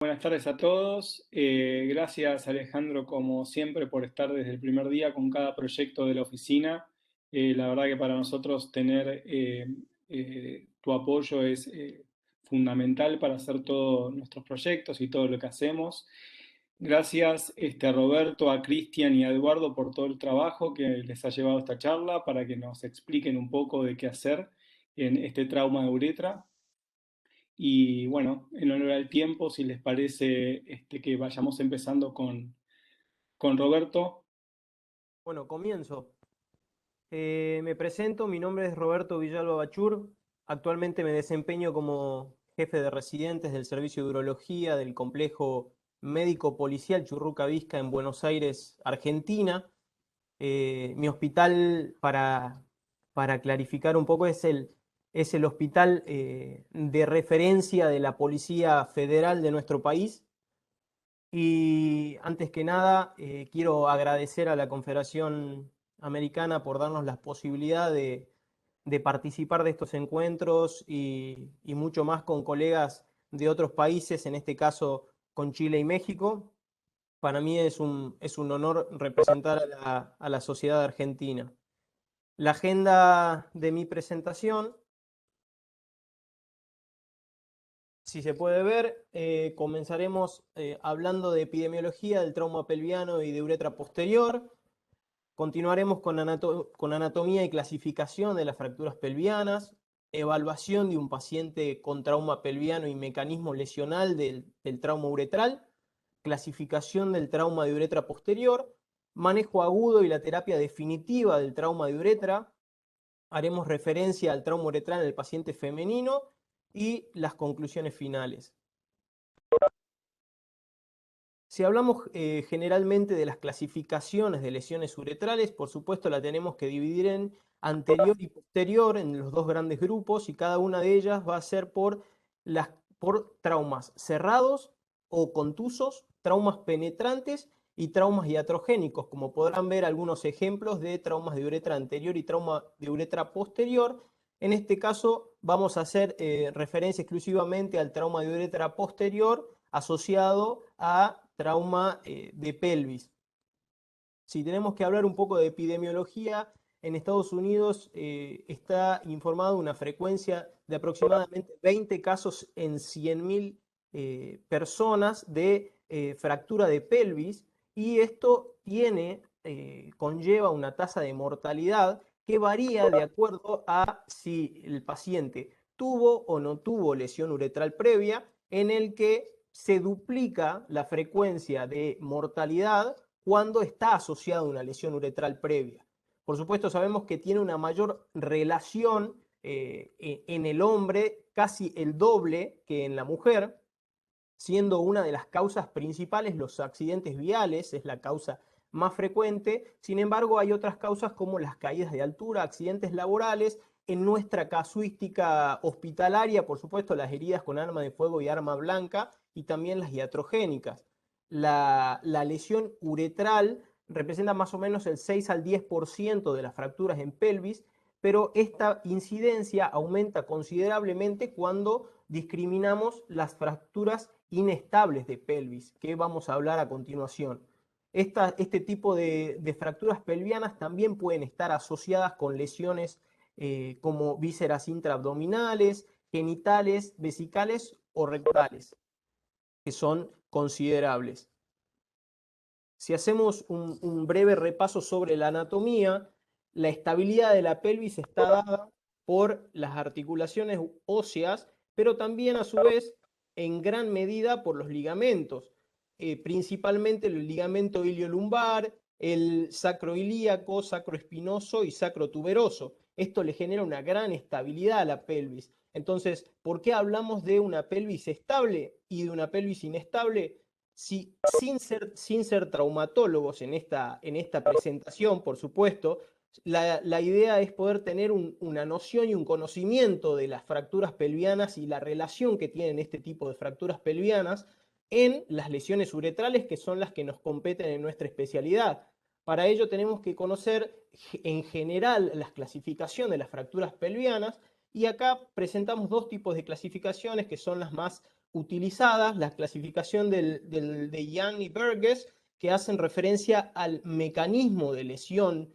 Buenas tardes a todos. Gracias Alejandro, como siempre, por estar desde el primer día con cada proyecto de la oficina. La verdad que para nosotros tener tu apoyo es fundamental para hacer todos nuestros proyectos y todo lo que hacemos. Gracias a Roberto, a Cristian y a Eduardo por todo el trabajo que les ha llevado esta charla para que nos expliquen un poco de qué hacer en este trauma de uretra. Y bueno, en honor al tiempo, si les parece que vayamos empezando con Roberto. Bueno, comienzo. Me presento, mi nombre es Roberto Villalba Bachur. Actualmente me desempeño como jefe de residentes del Servicio de Urología del Complejo Médico Policial Churruca Vizca en Buenos Aires, Argentina. Mi hospital, para clarificar un poco, es el hospital de referencia de la Policía Federal de nuestro país. Y antes que nada, quiero agradecer a la Confederación Americana por darnos la posibilidad de participar de estos encuentros y mucho más con colegas de otros países, en este caso con Chile y México. Para mí es un honor representar a la sociedad argentina. La agenda de mi presentación, si se puede ver, comenzaremos hablando de epidemiología del trauma pelviano y de uretra posterior. Continuaremos con anatomía y clasificación de las fracturas pelvianas, evaluación de un paciente con trauma pelviano y mecanismo lesional del trauma uretral, clasificación del trauma de uretra posterior, manejo agudo y la terapia definitiva del trauma de uretra. Haremos referencia al trauma uretral en el paciente femenino y las conclusiones finales. Si hablamos generalmente de las clasificaciones de lesiones uretrales, por supuesto la tenemos que dividir en anterior y posterior, en los dos grandes grupos, y cada una de ellas va a ser por traumas cerrados o contusos, traumas penetrantes y traumas iatrogénicos, como podrán ver algunos ejemplos de traumas de uretra anterior y trauma de uretra posterior. En este caso vamos a hacer referencia exclusivamente al trauma de uretra posterior asociado a trauma de pelvis. Si tenemos que hablar un poco de epidemiología, en Estados Unidos está informada una frecuencia de aproximadamente 20 casos en 100.000 personas de fractura de pelvis, y esto conlleva una tasa de mortalidad que varía de acuerdo a si el paciente tuvo o no tuvo lesión uretral previa, en el que se duplica la frecuencia de mortalidad cuando está asociada a una lesión uretral previa. Por supuesto, sabemos que tiene una mayor relación en el hombre, casi el doble que en la mujer, siendo una de las causas principales los accidentes viales, es la causa más frecuente. Sin embargo, hay otras causas como las caídas de altura, accidentes laborales. En nuestra casuística hospitalaria, por supuesto, las heridas con arma de fuego y arma blanca, y también las iatrogénicas. La lesión uretral representa más o menos el 6 al 10% de las fracturas en pelvis, pero esta incidencia aumenta considerablemente cuando discriminamos las fracturas inestables de pelvis, que vamos a hablar a continuación. Este tipo de fracturas pelvianas también pueden estar asociadas con lesiones como vísceras intraabdominales, genitales, vesicales o rectales, que son considerables. Si hacemos un breve repaso sobre la anatomía, la estabilidad de la pelvis está dada por las articulaciones óseas, pero también a su vez en gran medida por los ligamentos, principalmente el ligamento iliolumbar, el sacroilíaco, sacroespinoso y sacrotuberoso. Esto le genera una gran estabilidad a la pelvis. Entonces, ¿por qué hablamos de una pelvis estable y de una pelvis inestable? Sin ser traumatólogos en esta presentación, por supuesto, la idea es poder tener una noción y un conocimiento de las fracturas pelvianas y la relación que tienen este tipo de fracturas pelvianas en las lesiones uretrales, que son las que nos competen en nuestra especialidad. Para ello tenemos que conocer en general la clasificación de las fracturas pelvianas, y acá presentamos dos tipos de clasificaciones que son las más utilizadas, la clasificación de Young y Burgess, que hacen referencia al mecanismo de lesión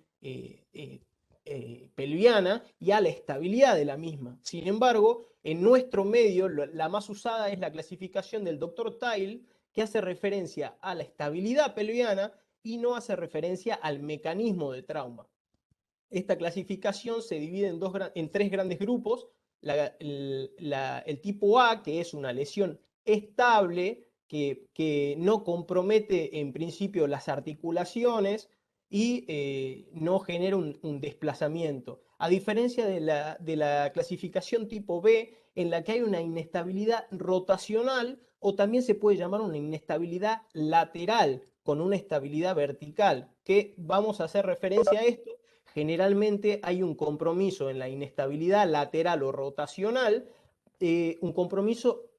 pelviana y a la estabilidad de la misma. Sin embargo, en nuestro medio, la más usada es la clasificación del Dr. Tile, que hace referencia a la estabilidad pelviana y no hace referencia al mecanismo de trauma. Esta clasificación se divide en tres grandes grupos. El tipo A, que es una lesión estable, que no compromete en principio las articulaciones y no genera un desplazamiento. A diferencia de la clasificación tipo B, en la que hay una inestabilidad rotacional o también se puede llamar una inestabilidad lateral con una estabilidad vertical, que vamos a hacer referencia a esto. Generalmente hay un compromiso en la inestabilidad lateral o rotacional, un compromiso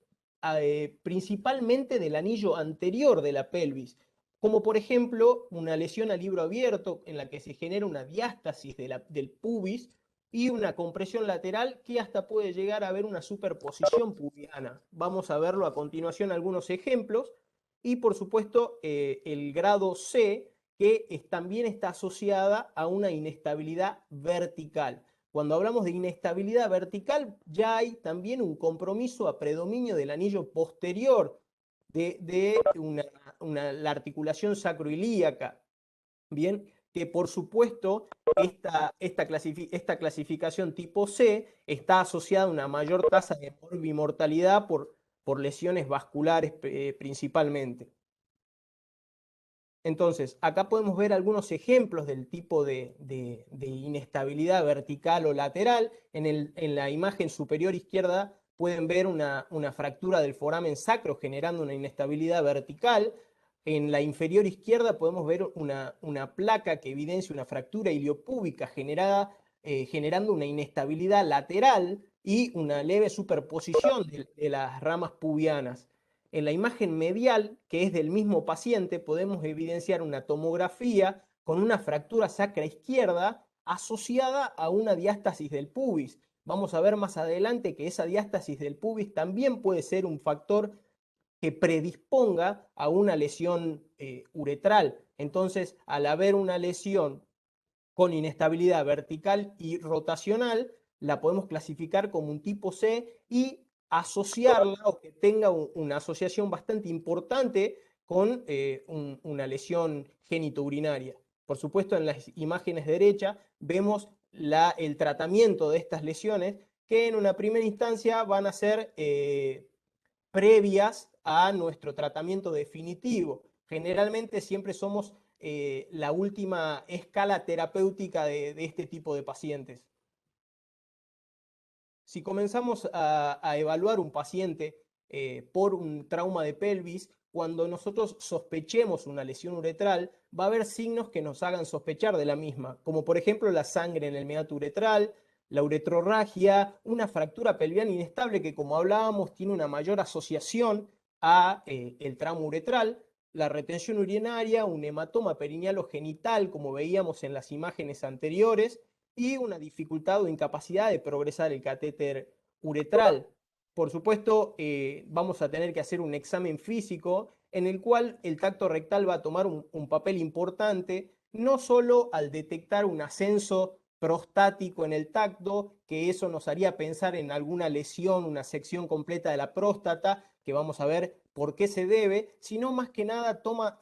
principalmente del anillo anterior de la pelvis, como por ejemplo una lesión a libro abierto en la que se genera una diástasis del pubis y una compresión lateral que hasta puede llegar a haber una superposición pubiana. Vamos a verlo a continuación algunos ejemplos. Y por supuesto el grado C, que también está asociada a una inestabilidad vertical. Cuando hablamos de inestabilidad vertical, ya hay también un compromiso a predominio del anillo posterior de la articulación sacroilíaca. Bien, que por supuesto esta clasificación tipo C está asociada a una mayor tasa de morbimortalidad por lesiones vasculares principalmente. Entonces, acá podemos ver algunos ejemplos del tipo de inestabilidad vertical o lateral. En la imagen superior izquierda pueden ver una fractura del foramen sacro generando una inestabilidad vertical. En la inferior izquierda podemos ver una placa que evidencia una fractura iliopúbica generando una inestabilidad lateral y una leve superposición de las ramas pubianas. En la imagen medial, que es del mismo paciente, podemos evidenciar una tomografía con una fractura sacra izquierda asociada a una diástasis del pubis. Vamos a ver más adelante que esa diástasis del pubis también puede ser un factor que predisponga a una lesión uretral. Entonces, al haber una lesión con inestabilidad vertical y rotacional, la podemos clasificar como un tipo C y asociarla o que tenga una asociación bastante importante con una lesión genitourinaria. Por supuesto, en las imágenes derechas vemos el tratamiento de estas lesiones que en una primera instancia van a ser previas a nuestro tratamiento definitivo. Generalmente siempre somos la última escala terapéutica de este tipo de pacientes. Si comenzamos a evaluar un paciente por un trauma de pelvis, cuando nosotros sospechemos una lesión uretral, va a haber signos que nos hagan sospechar de la misma, como por ejemplo la sangre en el meato uretral, la uretrorragia, una fractura pelviana inestable que, como hablábamos, tiene una mayor asociación a el trauma uretral, la retención urinaria, un hematoma perineal o genital, como veíamos en las imágenes anteriores, y una dificultad o incapacidad de progresar el catéter uretral. Por supuesto, vamos a tener que hacer un examen físico en el cual el tacto rectal va a tomar un papel importante, no solo al detectar un ascenso prostático en el tacto, que eso nos haría pensar en alguna lesión, una sección completa de la próstata, que vamos a ver por qué se debe, sino más que nada toma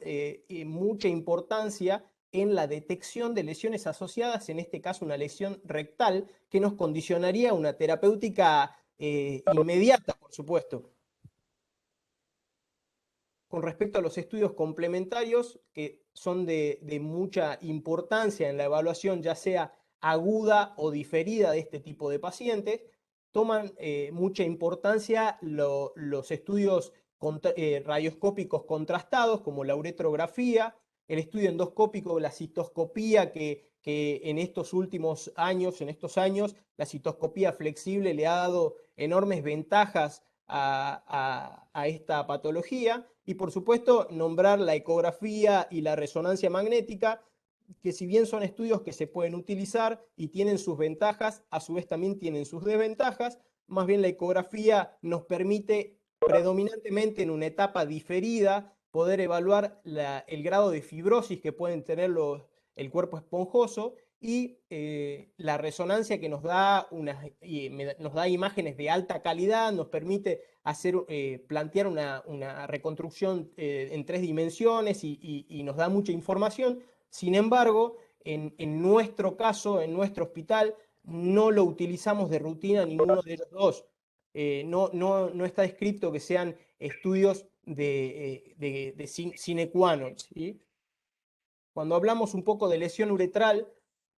mucha importancia en la detección de lesiones asociadas, en este caso una lesión rectal, que nos condicionaría a una terapéutica inmediata, por supuesto. Con respecto a los estudios complementarios, que son de mucha importancia en la evaluación, ya sea aguda o diferida de este tipo de pacientes, toman mucha importancia los estudios radioscópicos contrastados, como la uretrografía, el estudio endoscópico, la cistoscopía, que en estos últimos años, la cistoscopía flexible le ha dado enormes ventajas a esta patología. Y por supuesto, nombrar la ecografía y la resonancia magnética, que si bien son estudios que se pueden utilizar y tienen sus ventajas, a su vez también tienen sus desventajas. Más bien la ecografía nos permite predominantemente en una etapa diferida, poder evaluar el grado de fibrosis que pueden tener el cuerpo esponjoso y la resonancia que nos da, nos da imágenes de alta calidad, nos permite plantear una reconstrucción en 3 dimensiones y nos da mucha información. Sin embargo, en nuestro caso, en nuestro hospital, no lo utilizamos de rutina ninguno de ellos dos. No está escrito que sean estudios de sine qua non, ¿sí? Cuando hablamos un poco de lesión uretral,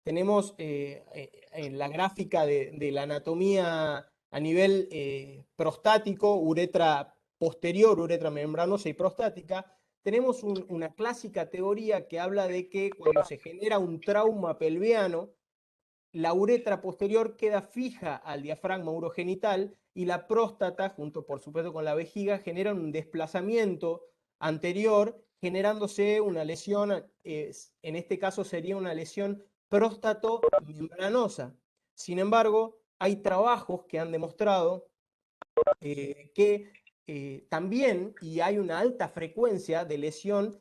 tenemos en la gráfica de la anatomía a nivel prostático, uretra posterior, uretra membranosa y prostática, tenemos una clásica teoría que habla de que cuando se genera un trauma pelviano, la uretra posterior queda fija al diafragma urogenital y la próstata, junto por supuesto con la vejiga, generan un desplazamiento anterior, generándose una lesión, en este caso sería una lesión próstato-membranosa. Sin embargo, hay trabajos que han demostrado que también, y hay una alta frecuencia de lesión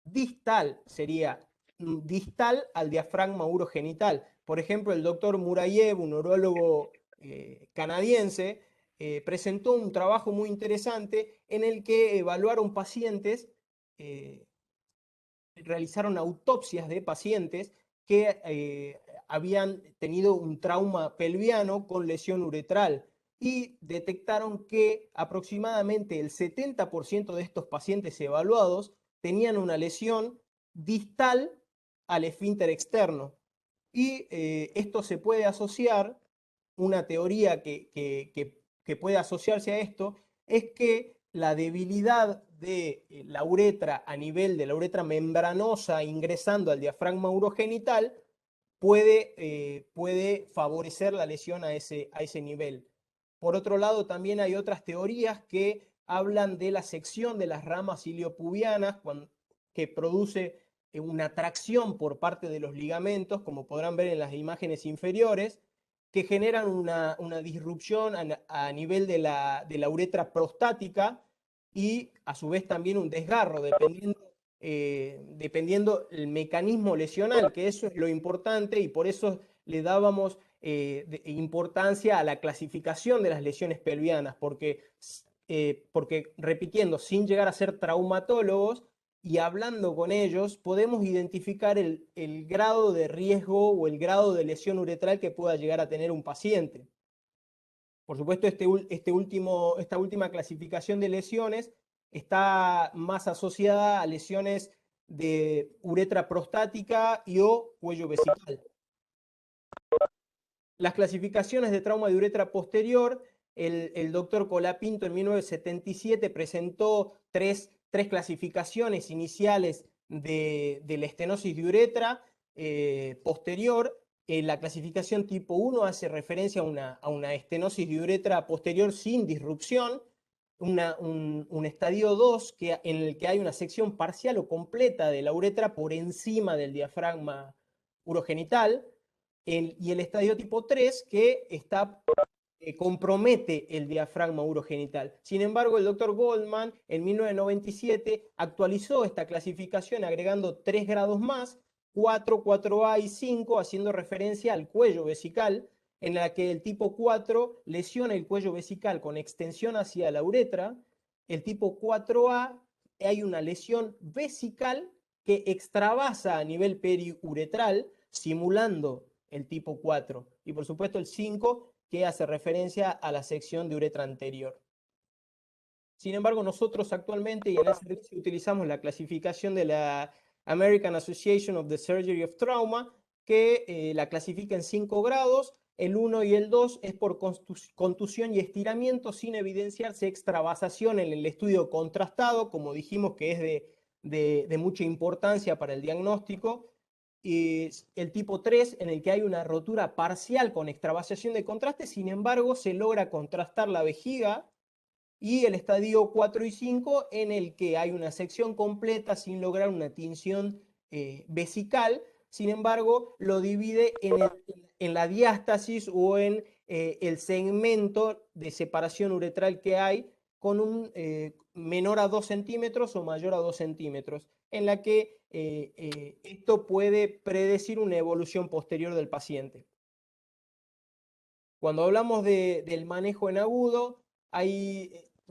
distal, sería distal al diafragma urogenital. Por ejemplo, el doctor Murayev, un neurólogo canadiense, presentó un trabajo muy interesante en el que evaluaron pacientes, eh, realizaron autopsias de pacientes que habían tenido un trauma pelviano con lesión uretral y detectaron que aproximadamente el 70% de estos pacientes evaluados tenían una lesión distal al esfínter externo. Y esto se puede asociar, una teoría que puede asociarse a esto, es que la debilidad de la uretra a nivel de la uretra membranosa ingresando al diafragma urogenital puede favorecer la lesión a ese nivel. Por otro lado, también hay otras teorías que hablan de la sección de las ramas iliopubianas que produce una tracción por parte de los ligamentos, como podrán ver en las imágenes inferiores, que generan una disrupción a nivel de la uretra prostática y a su vez también un desgarro, dependiendo el mecanismo lesional, que eso es lo importante y por eso le dábamos importancia a la clasificación de las lesiones pelvianas, porque repitiendo, sin llegar a ser traumatólogos y hablando con ellos, podemos identificar el grado de riesgo o el grado de lesión uretral que pueda llegar a tener un paciente. Por supuesto, esta última clasificación de lesiones está más asociada a lesiones de uretra prostática y o cuello vesical. Las clasificaciones de trauma de uretra posterior, el doctor Colapinto en 1977 presentó tres clasificaciones iniciales de la estenosis de uretra posterior. La clasificación tipo 1 hace referencia a una estenosis de uretra posterior sin disrupción, un estadio 2 en el que hay una sección parcial o completa de la uretra por encima del diafragma urogenital, y el estadio tipo 3 que compromete el diafragma urogenital. Sin embargo, el doctor Goldman en 1997 actualizó esta clasificación agregando 3 grados más, 4, 4A y 5, haciendo referencia al cuello vesical, en la que el tipo 4 lesiona el cuello vesical con extensión hacia la uretra. El tipo 4A hay una lesión vesical que extravasa a nivel periuretral, simulando el tipo 4. Y por supuesto el 5, que hace referencia a la sección de uretra anterior. Sin embargo, nosotros actualmente y en el servicio utilizamos la clasificación de la American Association of the Surgery of Trauma, que la clasifica en 5 grados. El 1 y el 2 es por contusión y estiramiento sin evidenciarse extravasación en el estudio contrastado, como dijimos que es de mucha importancia para el diagnóstico. Y el tipo 3, en el que hay una rotura parcial con extravasación de contraste, sin embargo, se logra contrastar la vejiga, y el estadio 4 y 5, en el que hay una sección completa sin lograr una tinción vesical, sin embargo, lo divide en la diástasis o en el segmento de separación uretral que hay con un menor a 2 centímetros o mayor a 2 centímetros, en la que esto puede predecir una evolución posterior del paciente. Cuando hablamos del manejo en agudo,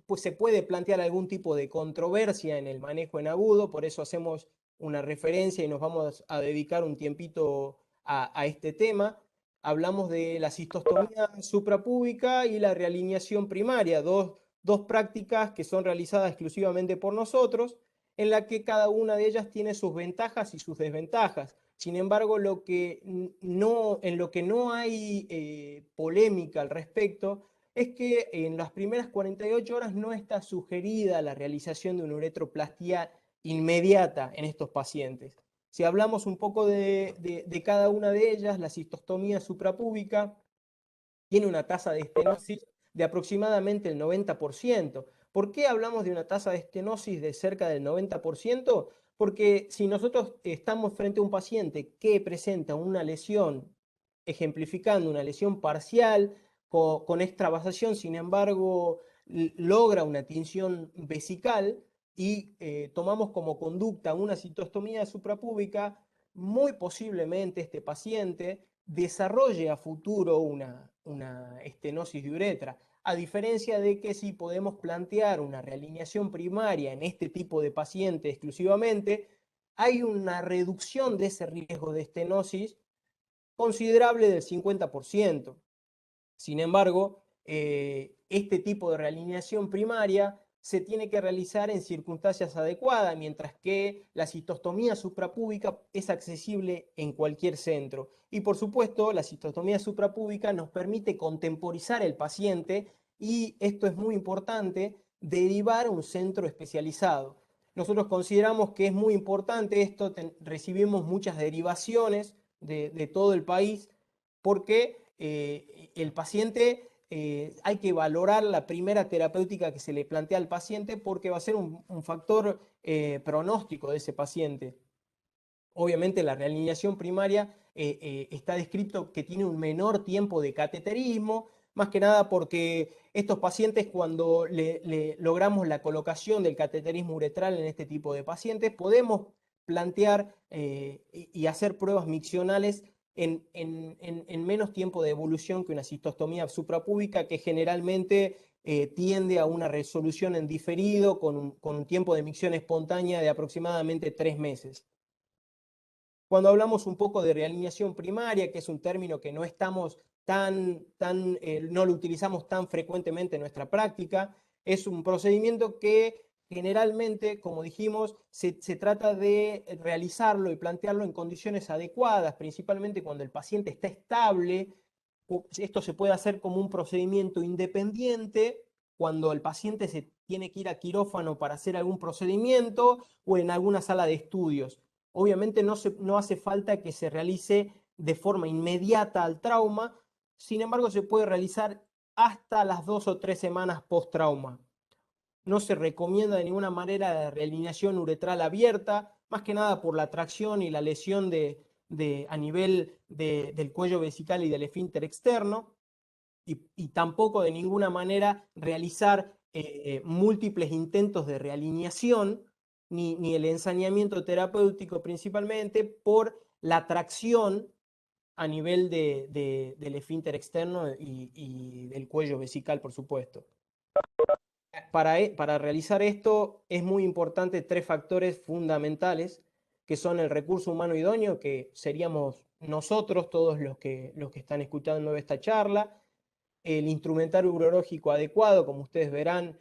pues se puede plantear algún tipo de controversia en el manejo en agudo, por eso hacemos una referencia y nos vamos a dedicar un tiempito a este tema. Hablamos de la cistostomía suprapúbica y la realineación primaria, dos prácticas que son realizadas exclusivamente por nosotros, en la que cada una de ellas tiene sus ventajas y sus desventajas. Sin embargo, en lo que no hay polémica al respecto es que en las primeras 48 horas no está sugerida la realización de una uretroplastia inmediata en estos pacientes. Si hablamos un poco de cada una de ellas, la cistostomía suprapúbica tiene una tasa de estenosis de aproximadamente el 90%. ¿Por qué hablamos de una tasa de estenosis de cerca del 90%? Porque si nosotros estamos frente a un paciente que presenta una lesión, ejemplificando una lesión parcial con extravasación, sin embargo, logra una tinción vesical y tomamos como conducta una citostomía suprapúbica, muy posiblemente este paciente desarrolle a futuro una estenosis de uretra. A diferencia de que si podemos plantear una realineación primaria en este tipo de paciente exclusivamente, hay una reducción de ese riesgo de estenosis considerable del 50%. Sin embargo, este tipo de realineación primaria se tiene que realizar en circunstancias adecuadas, mientras que la cistostomía suprapúbica es accesible en cualquier centro. Y por supuesto, la cistostomía suprapúbica nos permite contemporizar el paciente y esto es muy importante, derivar a un centro especializado. Nosotros consideramos que es muy importante esto, recibimos muchas derivaciones de todo el país porque el paciente, hay que valorar la primera terapéutica que se le plantea al paciente porque va a ser un factor pronóstico de ese paciente. Obviamente la realineación primaria está descrito que tiene un menor tiempo de cateterismo, más que nada porque estos pacientes cuando le logramos la colocación del cateterismo uretral en este tipo de pacientes, podemos plantear y hacer pruebas miccionales en menos tiempo de evolución que una cistostomía suprapúbica que generalmente tiende a una resolución en diferido con un tiempo de micción espontánea de aproximadamente 3 meses. Cuando hablamos un poco de realineación primaria, que es un término que no estamos no lo utilizamos tan frecuentemente en nuestra práctica, es un procedimiento que generalmente, como dijimos, se trata de realizarlo y plantearlo en condiciones adecuadas, principalmente cuando el paciente está estable. Esto se puede hacer como un procedimiento independiente cuando el paciente se tiene que ir a quirófano para hacer algún procedimiento o en alguna sala de estudios. Obviamente no hace falta que se realice de forma inmediata al trauma, sin embargo se puede realizar hasta las 2 o 3 semanas post-trauma. No se recomienda de ninguna manera la realineación uretral abierta, más que nada por la tracción y la lesión a nivel del cuello vesical y del esfínter externo, y tampoco de ninguna manera realizar múltiples intentos de realineación, ni el ensañamiento terapéutico principalmente por la tracción a nivel del esfínter externo y del cuello vesical, por supuesto. Para realizar esto es muy importante 3 factores fundamentales, que son el recurso humano idóneo, que seríamos nosotros, todos los que están escuchando esta charla, el instrumentario urológico adecuado, como ustedes verán,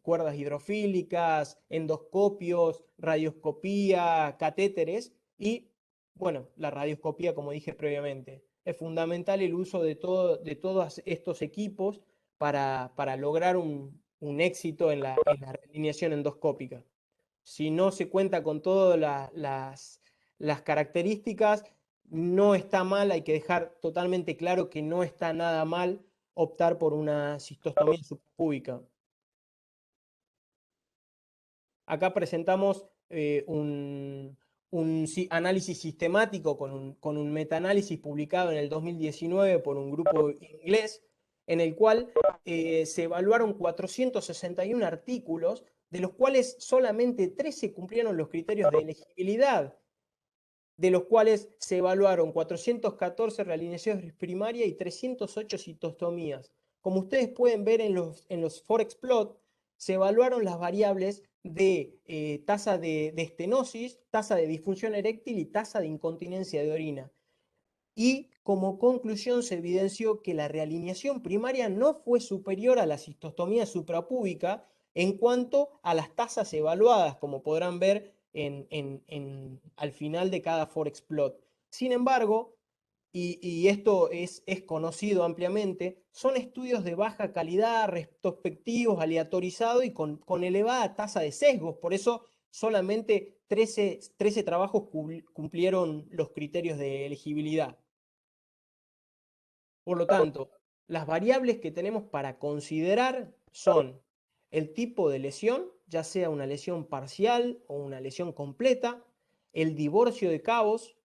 cuerdas hidrofílicas, endoscopios, radioscopía, catéteres y, bueno, la radioscopía, como dije previamente. Es fundamental el uso de todos estos equipos para lograr un éxito en la realineación endoscópica. Si no se cuenta con todas las características, no está mal, hay que dejar totalmente claro que no está nada mal optar por una cistostomía subpúbica. Acá presentamos un análisis sistemático con un metaanálisis publicado en el 2019 por un grupo inglés, en el cual se evaluaron 461 artículos, de los cuales solamente 13 cumplieron los criterios de elegibilidad, de los cuales se evaluaron 414 realineaciones primarias y 308 citostomías. Como ustedes pueden ver en los Forex plot, se evaluaron las variables de tasa de estenosis, tasa de disfunción eréctil y tasa de incontinencia de orina. Y como conclusión se evidenció que la realineación primaria no fue superior a la cistostomía suprapúbica en cuanto a las tasas evaluadas, como podrán ver al final de cada Forex plot. Sin embargo, y esto es conocido ampliamente, son estudios de baja calidad, retrospectivos, aleatorizados y con elevada tasa de sesgos. Por eso solamente 13 trabajos cumplieron los criterios de elegibilidad. Por lo tanto, las variables que tenemos para considerar son el tipo de lesión, ya sea una lesión parcial o una lesión completa, el divorcio de cabos,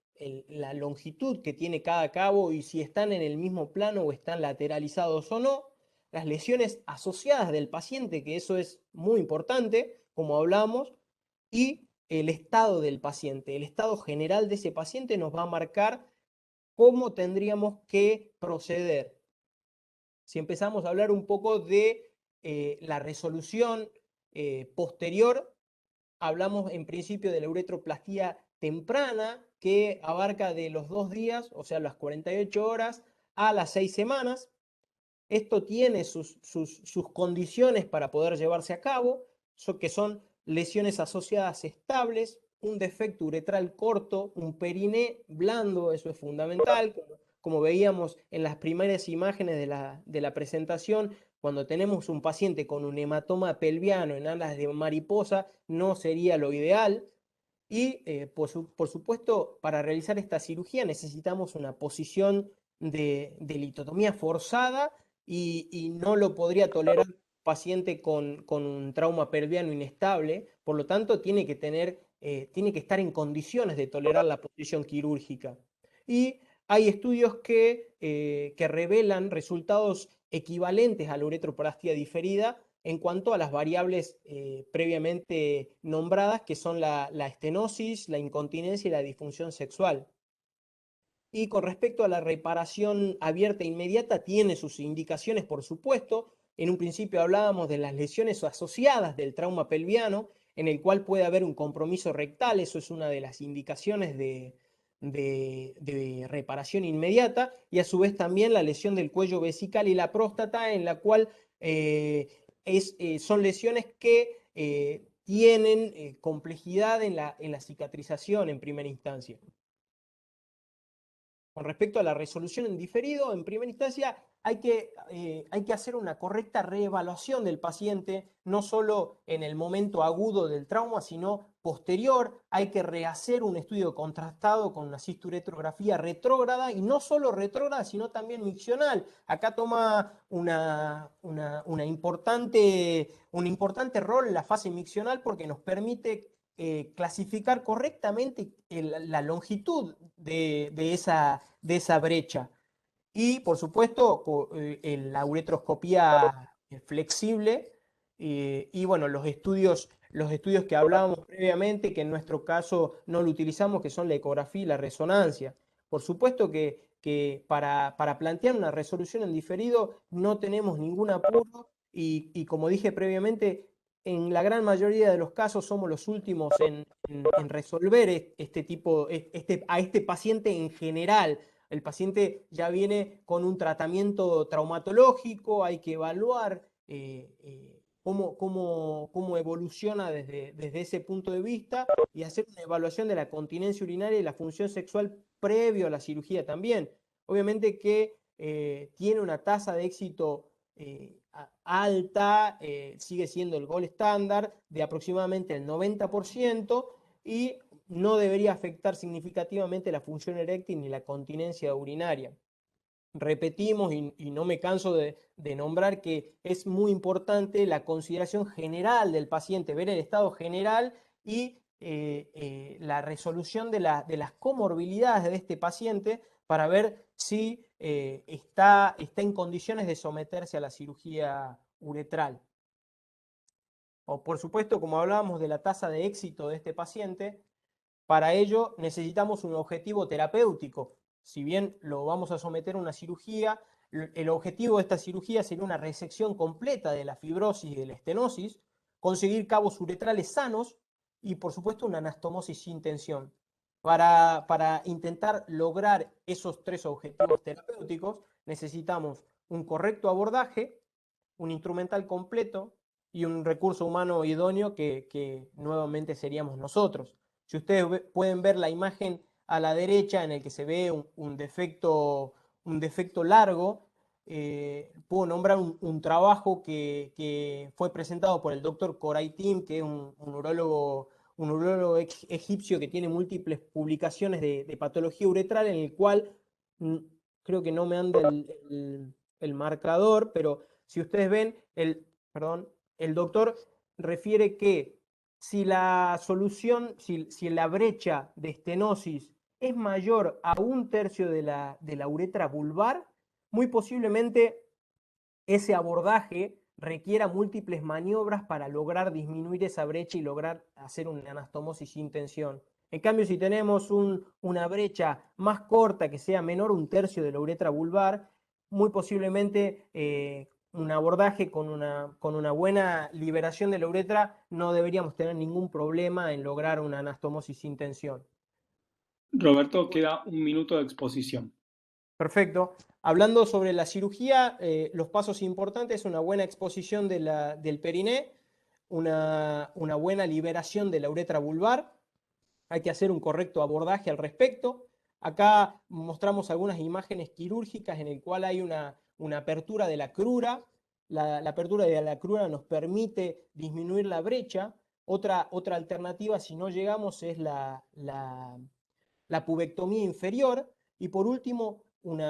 la longitud que tiene cada cabo y si están en el mismo plano o están lateralizados o no, las lesiones asociadas del paciente, que eso es muy importante, como hablamos, y el estado del paciente. El estado general de ese paciente nos va a marcar cómo tendríamos que proceder. Si empezamos a hablar un poco de la resolución posterior, hablamos en principio de la uretroplastía temprana, que abarca de los 2 días, o sea, las 48 horas, a las 6 semanas. Esto tiene sus condiciones para poder llevarse a cabo, que son lesiones asociadas estables, un defecto uretral corto, un periné blando, eso es fundamental, como veíamos en las primeras imágenes de la presentación, cuando tenemos un paciente con un hematoma pelviano en alas de mariposa, no sería lo ideal. Y por supuesto, para realizar esta cirugía necesitamos una posición de litotomía forzada y no lo podría tolerar paciente con un trauma pelviano inestable, por lo tanto tiene que estar en condiciones de tolerar la posición quirúrgica. Y hay estudios que revelan resultados equivalentes a la uretroplastia diferida en cuanto a las variables previamente nombradas, que son la estenosis, la incontinencia y la disfunción sexual. Y con respecto a la reparación abierta e inmediata, tiene sus indicaciones, por supuesto. En un principio hablábamos de las lesiones asociadas del trauma pelviano, en el cual puede haber un compromiso rectal, eso es una de las indicaciones de reparación inmediata, y a su vez también la lesión del cuello vesical y la próstata, en la cual son lesiones que tienen complejidad en la cicatrización en primera instancia. Con respecto a la resolución en diferido, en primera instancia hay que hacer una correcta reevaluación del paciente, no solo en el momento agudo del trauma, sino posterior. Hay que rehacer un estudio contrastado con una cisturetrografía retrógrada, y no solo retrógrada, sino también miccional. Acá toma un importante rol la fase miccional porque nos permite clasificar correctamente la longitud de esa brecha. Y por supuesto, la uretroscopía flexible y bueno, los estudios que hablábamos previamente, que en nuestro caso no lo utilizamos, que son la ecografía y la resonancia. Por supuesto que para plantear una resolución en diferido no tenemos ningún apuro y como dije previamente, en la gran mayoría de los casos somos los últimos en resolver a este paciente en general. El paciente ya viene con un tratamiento traumatológico, hay que evaluar cómo evoluciona desde ese punto de vista y hacer una evaluación de la continencia urinaria y la función sexual previo a la cirugía también. Obviamente que tiene una tasa de éxito alta, sigue siendo el gol estándar de aproximadamente el 90% y no debería afectar significativamente la función eréctil ni la continencia urinaria. Repetimos y no me canso de nombrar que es muy importante la consideración general del paciente, ver el estado general y la resolución de las comorbilidades de este paciente para ver si está en condiciones de someterse a la cirugía uretral. O, por supuesto, como hablábamos de la tasa de éxito de este paciente, para ello necesitamos un objetivo terapéutico. Si bien lo vamos a someter a una cirugía, el objetivo de esta cirugía sería una resección completa de la fibrosis y de la estenosis, conseguir cabos uretrales sanos y, por supuesto, una anastomosis sin tensión. Para intentar lograr esos tres objetivos terapéuticos, necesitamos un correcto abordaje, un instrumental completo y un recurso humano idóneo que nuevamente seríamos nosotros. Si ustedes pueden ver la imagen a la derecha en el que se ve un defecto largo, puedo nombrar un trabajo que fue presentado por el doctor Koraitim, que es un urólogo egipcio que tiene múltiples publicaciones de patología uretral, en el cual mm, creo que no me anda el marcador, pero si ustedes ven, perdón, el doctor refiere que si la solución, si la brecha de estenosis es mayor a un tercio de la uretra vulvar, muy posiblemente ese abordaje requiera múltiples maniobras para lograr disminuir esa brecha y lograr hacer una anastomosis sin tensión. En cambio, si tenemos una brecha más corta, que sea menor a un tercio de la uretra vulvar, muy posiblemente un abordaje con una buena liberación de la uretra no deberíamos tener ningún problema en lograr una anastomosis sin tensión. Roberto, queda un minuto de exposición. Perfecto. Hablando sobre la cirugía, los pasos importantes, una buena exposición del periné, una buena liberación de la uretra vulvar. Hay que hacer un correcto abordaje al respecto. Acá mostramos algunas imágenes quirúrgicas en el cual hay una apertura de la crura. La apertura de la crura nos permite disminuir la brecha. Otra alternativa, si no llegamos, es la pubectomía inferior. Y por último, un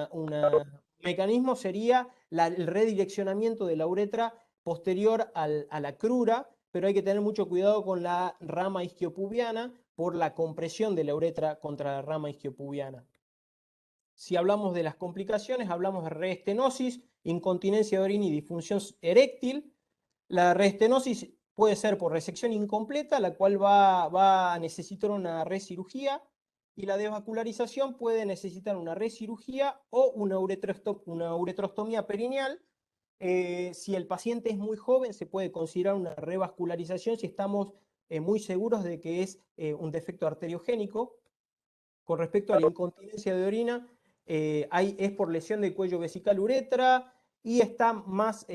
mecanismo sería el redireccionamiento de la uretra posterior a la crura, pero hay que tener mucho cuidado con la rama isquiopubiana por la compresión de la uretra contra la rama isquiopubiana. Si hablamos de las complicaciones, hablamos de reestenosis, incontinencia de orina y disfunción eréctil. La reestenosis puede ser por resección incompleta, la cual va a necesitar una recirugía, y la desvascularización puede necesitar una recirugía o una uretrostomía perineal. Si el paciente es muy joven, se puede considerar una revascularización si estamos muy seguros de que es un defecto arteriogénico. Con respecto a la incontinencia de orina, es por lesión del cuello vesical uretra y es más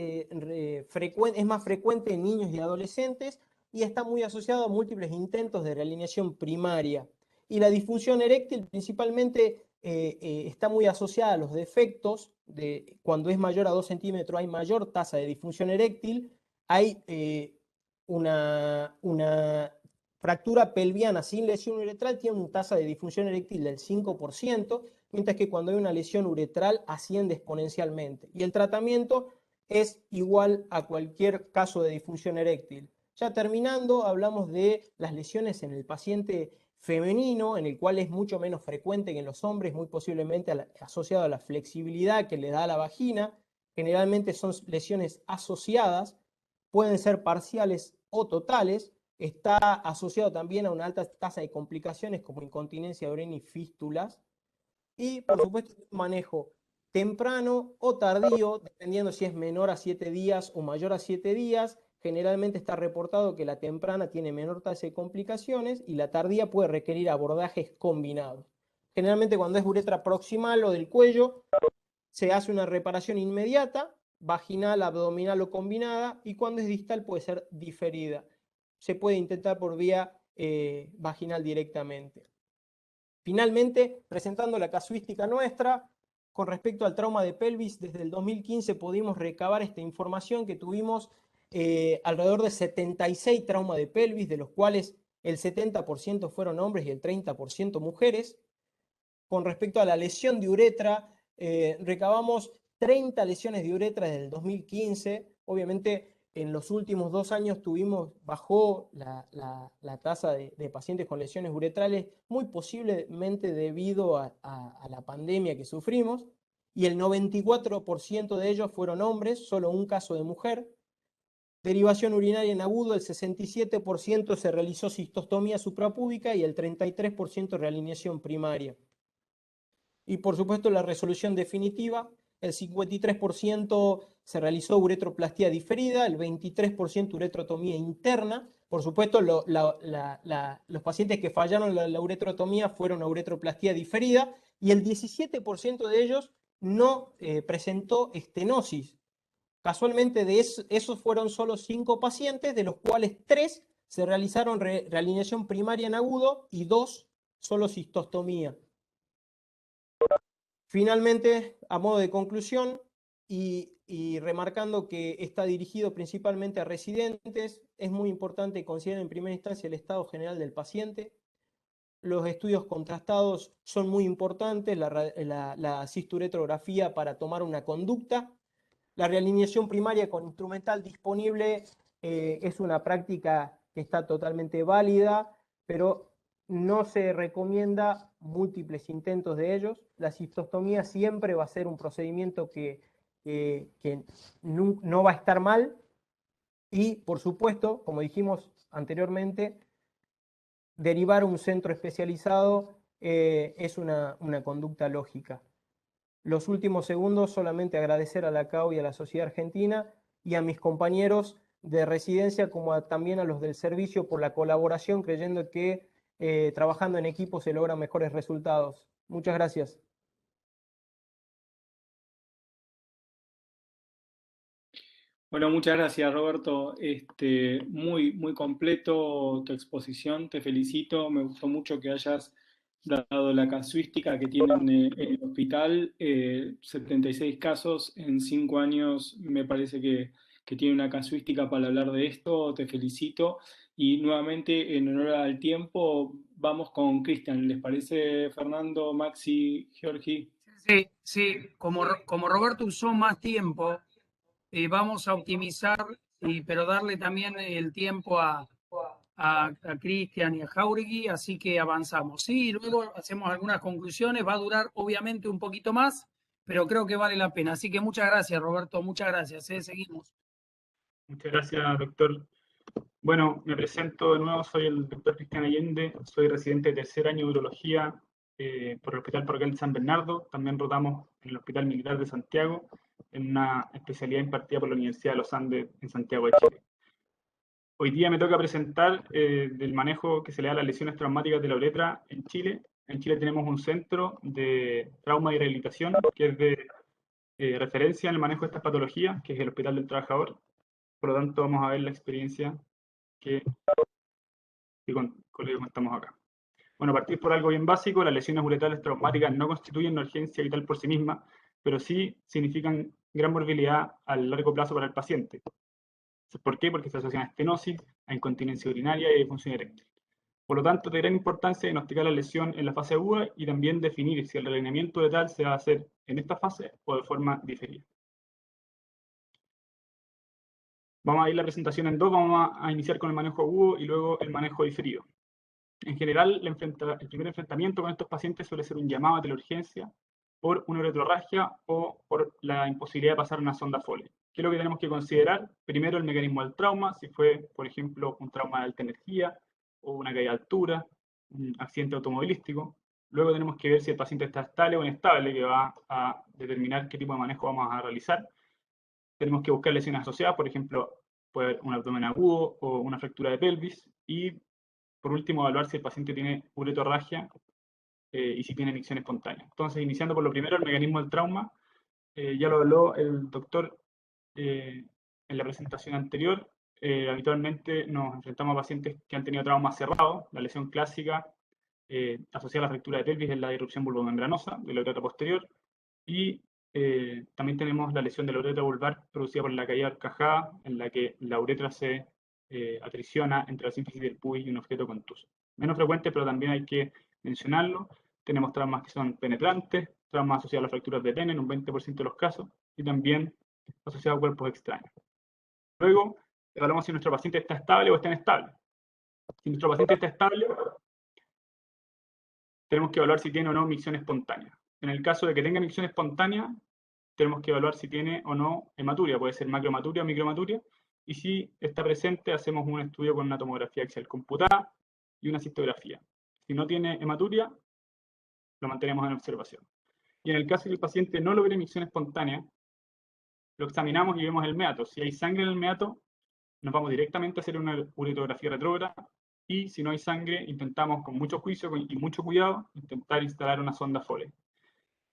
frecuente en niños y adolescentes y está muy asociado a múltiples intentos de realineación primaria. Y la disfunción eréctil principalmente está muy asociada a los defectos. Cuando es mayor a 2 centímetros hay mayor tasa de disfunción eréctil, hay una fractura pelviana sin lesión uretral tiene una tasa de disfunción eréctil del 5%, mientras que cuando hay una lesión uretral asciende exponencialmente. Y el tratamiento es igual a cualquier caso de disfunción eréctil. Ya terminando, hablamos de las lesiones en el paciente femenino, en el cual es mucho menos frecuente que en los hombres, muy posiblemente asociado a la flexibilidad que le da a la vagina. Generalmente son lesiones asociadas, pueden ser parciales o totales. Está asociado también a una alta tasa de complicaciones como incontinencia de orina y fístulas. Y por supuesto, un manejo temprano o tardío, dependiendo si es menor a 7 días o mayor a 7 días. Generalmente está reportado que la temprana tiene menor tasa de complicaciones y la tardía puede requerir abordajes combinados. Generalmente cuando es uretra proximal o del cuello, se hace una reparación inmediata, vaginal, abdominal o combinada, y cuando es distal puede ser diferida. Se puede intentar por vía vaginal directamente. Finalmente, presentando la casuística nuestra, con respecto al trauma de pelvis, desde el 2015 pudimos recabar esta información que tuvimos alrededor de 76 traumas de pelvis, de los cuales el 70% fueron hombres y el 30% mujeres. Con respecto a la lesión de uretra, recabamos 30 lesiones de uretra desde el 2015. Obviamente, en los últimos 2 años bajó la tasa de pacientes con lesiones uretrales, muy posiblemente debido a la pandemia que sufrimos. y el 94% de ellos fueron hombres, solo un caso de mujer. Derivación urinaria en agudo, el 67% se realizó cistostomía suprapúbica y el 33% realineación primaria. Y por supuesto la resolución definitiva, el 53% se realizó uretroplastía diferida, el 23% uretrotomía interna. Por supuesto, los pacientes que fallaron la uretrotomía fueron a uretroplastía diferida y el 17% de ellos no presentó estenosis. Casualmente de esos fueron solo 5 pacientes, de los cuales 3 se realizaron realineación primaria en agudo y 2 solo cistostomía. Finalmente, a modo de conclusión y remarcando que está dirigido principalmente a residentes, es muy importante considerar en primera instancia el estado general del paciente. Los estudios contrastados son muy importantes, la cisturetrografía para tomar una conducta. La realineación primaria con instrumental disponible es una práctica que está totalmente válida, pero no se recomienda múltiples intentos de ellos. La cistostomía siempre va a ser un procedimiento que no va a estar mal y, por supuesto, como dijimos anteriormente, derivar a un centro especializado es una conducta lógica. Los últimos segundos solamente agradecer a la CAO y a la Sociedad Argentina y a mis compañeros de residencia como también a los del servicio por la colaboración, creyendo que trabajando en equipo se logran mejores resultados. Muchas gracias. Bueno, muchas gracias, Roberto. Muy completo tu exposición, te felicito. Me gustó mucho que hayas dado la casuística que tienen en el hospital. 76 casos en 5 años, me parece que tiene una casuística para hablar de esto. Te felicito. Y nuevamente, en honor al tiempo, vamos con Cristian. ¿Les parece, Fernando, Maxi, Georgi? Sí, sí, como Roberto usó más tiempo, vamos a optimizar, pero darle también el tiempo a Cristian y a Jauregui, así que avanzamos. Sí, luego hacemos algunas conclusiones, va a durar obviamente un poquito más, pero creo que vale la pena. Así que muchas gracias, Roberto, muchas gracias. Seguimos. Muchas gracias, doctor. Bueno, me presento de nuevo, soy el doctor Cristian Allende, soy residente de tercer año de urología por el Hospital Parroquial de San Bernardo. También rotamos en el Hospital Militar de Santiago, en una especialidad impartida por la Universidad de los Andes en Santiago de Chile. Hoy día me toca presentar del manejo que se le da a las lesiones traumáticas de la uretra en Chile. En Chile tenemos un centro de trauma y rehabilitación que es de referencia en el manejo de estas patologías, que es el Hospital del Trabajador. Por lo tanto, vamos a ver la experiencia que contamos acá. Bueno, partir por algo bien básico, las lesiones uretrales traumáticas no constituyen una urgencia vital por sí mismas, pero sí significan gran morbilidad a largo plazo para el paciente. ¿Por qué? Porque se asocian a estenosis, a incontinencia urinaria y a disfunción eréctil. Por lo tanto, de gran importancia diagnosticar la lesión en la fase aguda y también definir si el rellenamiento uretral se va a hacer en esta fase o de forma diferida. Vamos a ir la presentación en dos, vamos a iniciar con el manejo agudo y luego el manejo diferido. En general, el primer enfrentamiento con estos pacientes suele ser un llamado a teleurgencia por una uretrorragia o por la imposibilidad de pasar una sonda Foley. ¿Qué es lo que tenemos que considerar? Primero, el mecanismo del trauma, si fue, por ejemplo, un trauma de alta energía o una caída de altura, un accidente automovilístico. Luego tenemos que ver si el paciente está estable o inestable, que va a determinar qué tipo de manejo vamos a realizar. Tenemos que buscar lesiones asociadas, por ejemplo, puede haber un abdomen agudo o una fractura de pelvis. Y por último, evaluar si el paciente tiene uretrorragia y si tiene micción espontánea. Entonces, iniciando por lo primero, el mecanismo del trauma. Ya lo habló el doctor en la presentación anterior. Habitualmente nos enfrentamos a pacientes que han tenido traumas cerrados. La lesión clásica asociada a la fractura de pelvis es la disrupción vulvomembranosa de la uretra posterior. Y también tenemos la lesión de la uretra vulvar producida por la caída horcajada, en la que la uretra se atriciona entre la sínfisis del pubis y un objeto contuso. Menos frecuente, pero también hay que mencionarlo. Tenemos traumas que son penetrantes, traumas asociados a las fracturas de pene en un 20% de los casos, y también asociados a cuerpos extraños. Luego, evaluamos si nuestro paciente está estable o está inestable. Si nuestro paciente está estable, tenemos que evaluar si tiene o no micción espontánea. En el caso de que tenga micción espontánea, tenemos que evaluar si tiene o no hematuria, puede ser macrohematuria o microhematuria, y si está presente, hacemos un estudio con una tomografía axial computada y una cistografía. Si no tiene hematuria, lo mantenemos en observación. Y en el caso de que el paciente no logre micción espontánea, lo examinamos y vemos el meato. Si hay sangre en el meato, nos vamos directamente a hacer una uretrografía retrógrada, y si no hay sangre, intentamos con mucho juicio y mucho cuidado intentar instalar una sonda Foley.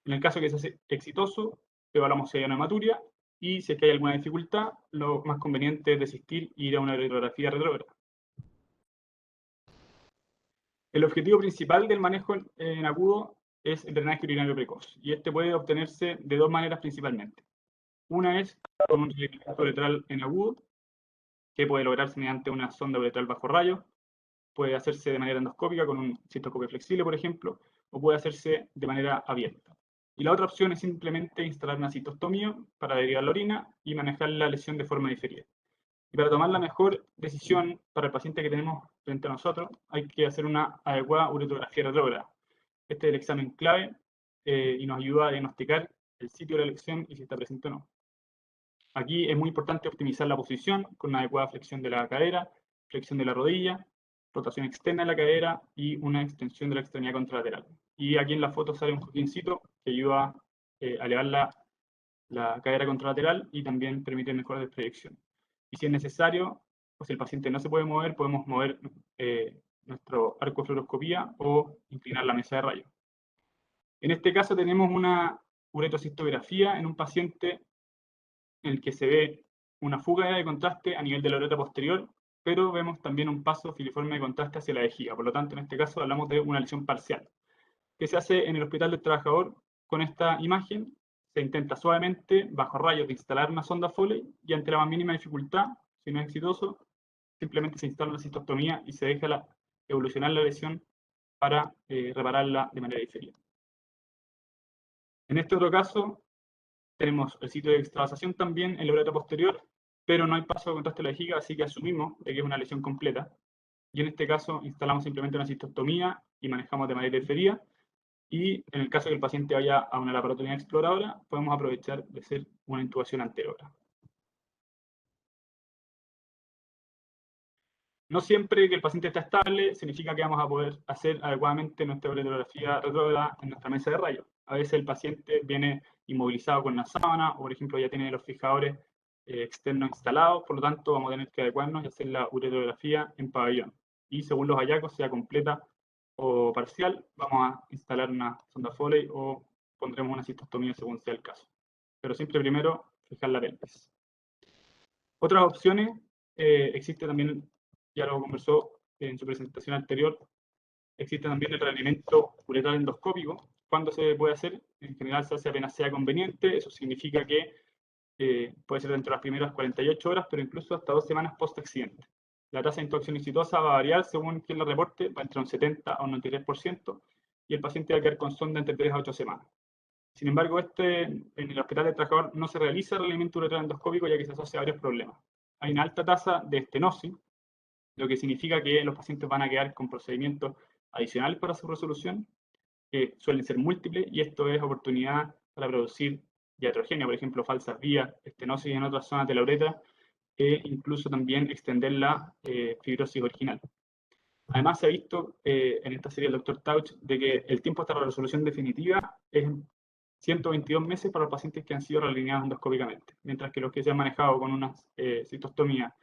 En el caso de que sea exitoso, evaluamos si hay una hematuria, y si es que hay alguna dificultad, lo más conveniente es desistir e ir a una uretrografía retrógrada. El objetivo principal del manejo en agudo es el drenaje urinario precoz, y este puede obtenerse de dos maneras principalmente. Una es con un rellenamiento uretral en agudo, que puede lograrse mediante una sonda uretral bajo rayo, puede hacerse de manera endoscópica con un cistoscopio flexible, por ejemplo, o puede hacerse de manera abierta. Y la otra opción es simplemente instalar una cistostomía para derivar la orina y manejar la lesión de forma diferida. Y para tomar la mejor decisión para el paciente que tenemos frente a nosotros, hay que hacer una adecuada uretrografía retrógrada. Este es el examen clave y nos ayuda a diagnosticar el sitio de la lesión y si está presente o no. Aquí es muy importante optimizar la posición con una adecuada flexión de la cadera, flexión de la rodilla, rotación externa de la cadera y una extensión de la extremidad contralateral. Y aquí en la foto sale un joguincito que ayuda a elevar la cadera contralateral y también permite mejor proyección. Y si es necesario, o si el paciente no se puede mover, podemos mover nuestro arco de fluoroscopía o inclinar la mesa de rayos. En este caso tenemos una uretrocistografía en un paciente en el que se ve una fuga de contraste a nivel de la uretra posterior, pero vemos también un paso filiforme de contraste hacia la vejiga. Por lo tanto, en este caso hablamos de una lesión parcial. ¿Qué se hace en el Hospital del Trabajador con esta imagen? Se intenta suavemente, bajo rayos, de instalar una sonda Foley, y ante la más mínima dificultad, si no es exitoso, simplemente se instala una cistostomía y se deja evolucionar la lesión para repararla de manera diferida. En este otro caso, tenemos el sitio de extravasación también en la uretra posterior, pero no hay paso de contraste a la vejiga, así que asumimos de que es una lesión completa. Y en este caso instalamos simplemente una cistostomía y manejamos de manera diferida. Y en el caso de que el paciente vaya a una laparotomía exploradora, podemos aprovechar de hacer una intubación anterior. No siempre que el paciente está estable significa que vamos a poder hacer adecuadamente nuestra uretrografía retrógrada en nuestra mesa de rayos. A veces el paciente viene inmovilizado con una sábana, o por ejemplo ya tiene los fijadores externos instalados, por lo tanto vamos a tener que adecuarnos y hacer la uretrografía en pabellón. Y según los hallazgos, sea completa o parcial, vamos a instalar una sonda Foley o pondremos una cistostomía según sea el caso. Pero siempre primero fijar la pelvis. Otras opciones, existe también, ya lo conversó en su presentación anterior, existe también el rellenamiento uretral endoscópico. ¿Cuándo se puede hacer? En general se hace apenas sea conveniente. Eso significa que puede ser dentro de las primeras 48 horas, pero incluso hasta 2 semanas post-accidente. La tasa de intubación exitosa va a variar según quien la reporte, va entre un 70 a un 93%, y el paciente va a quedar con sonda entre 3 a 8 semanas. Sin embargo, en el Hospital del Trabajador no se realiza el rellenamiento uretral endoscópico, ya que se asocia a varios problemas. Hay una alta tasa de estenosis, lo que significa que los pacientes van a quedar con procedimientos adicionales para su resolución, que suelen ser múltiples, y esto es oportunidad para producir iatrogenia, por ejemplo, falsas vías, estenosis en otras zonas de la uretra, e incluso también extender la fibrosis original. Además, se ha visto en esta serie del Dr. Tauch de que el tiempo hasta la resolución definitiva es 122 meses para los pacientes que han sido realineados endoscópicamente, mientras que los que se han manejado con una cistostomía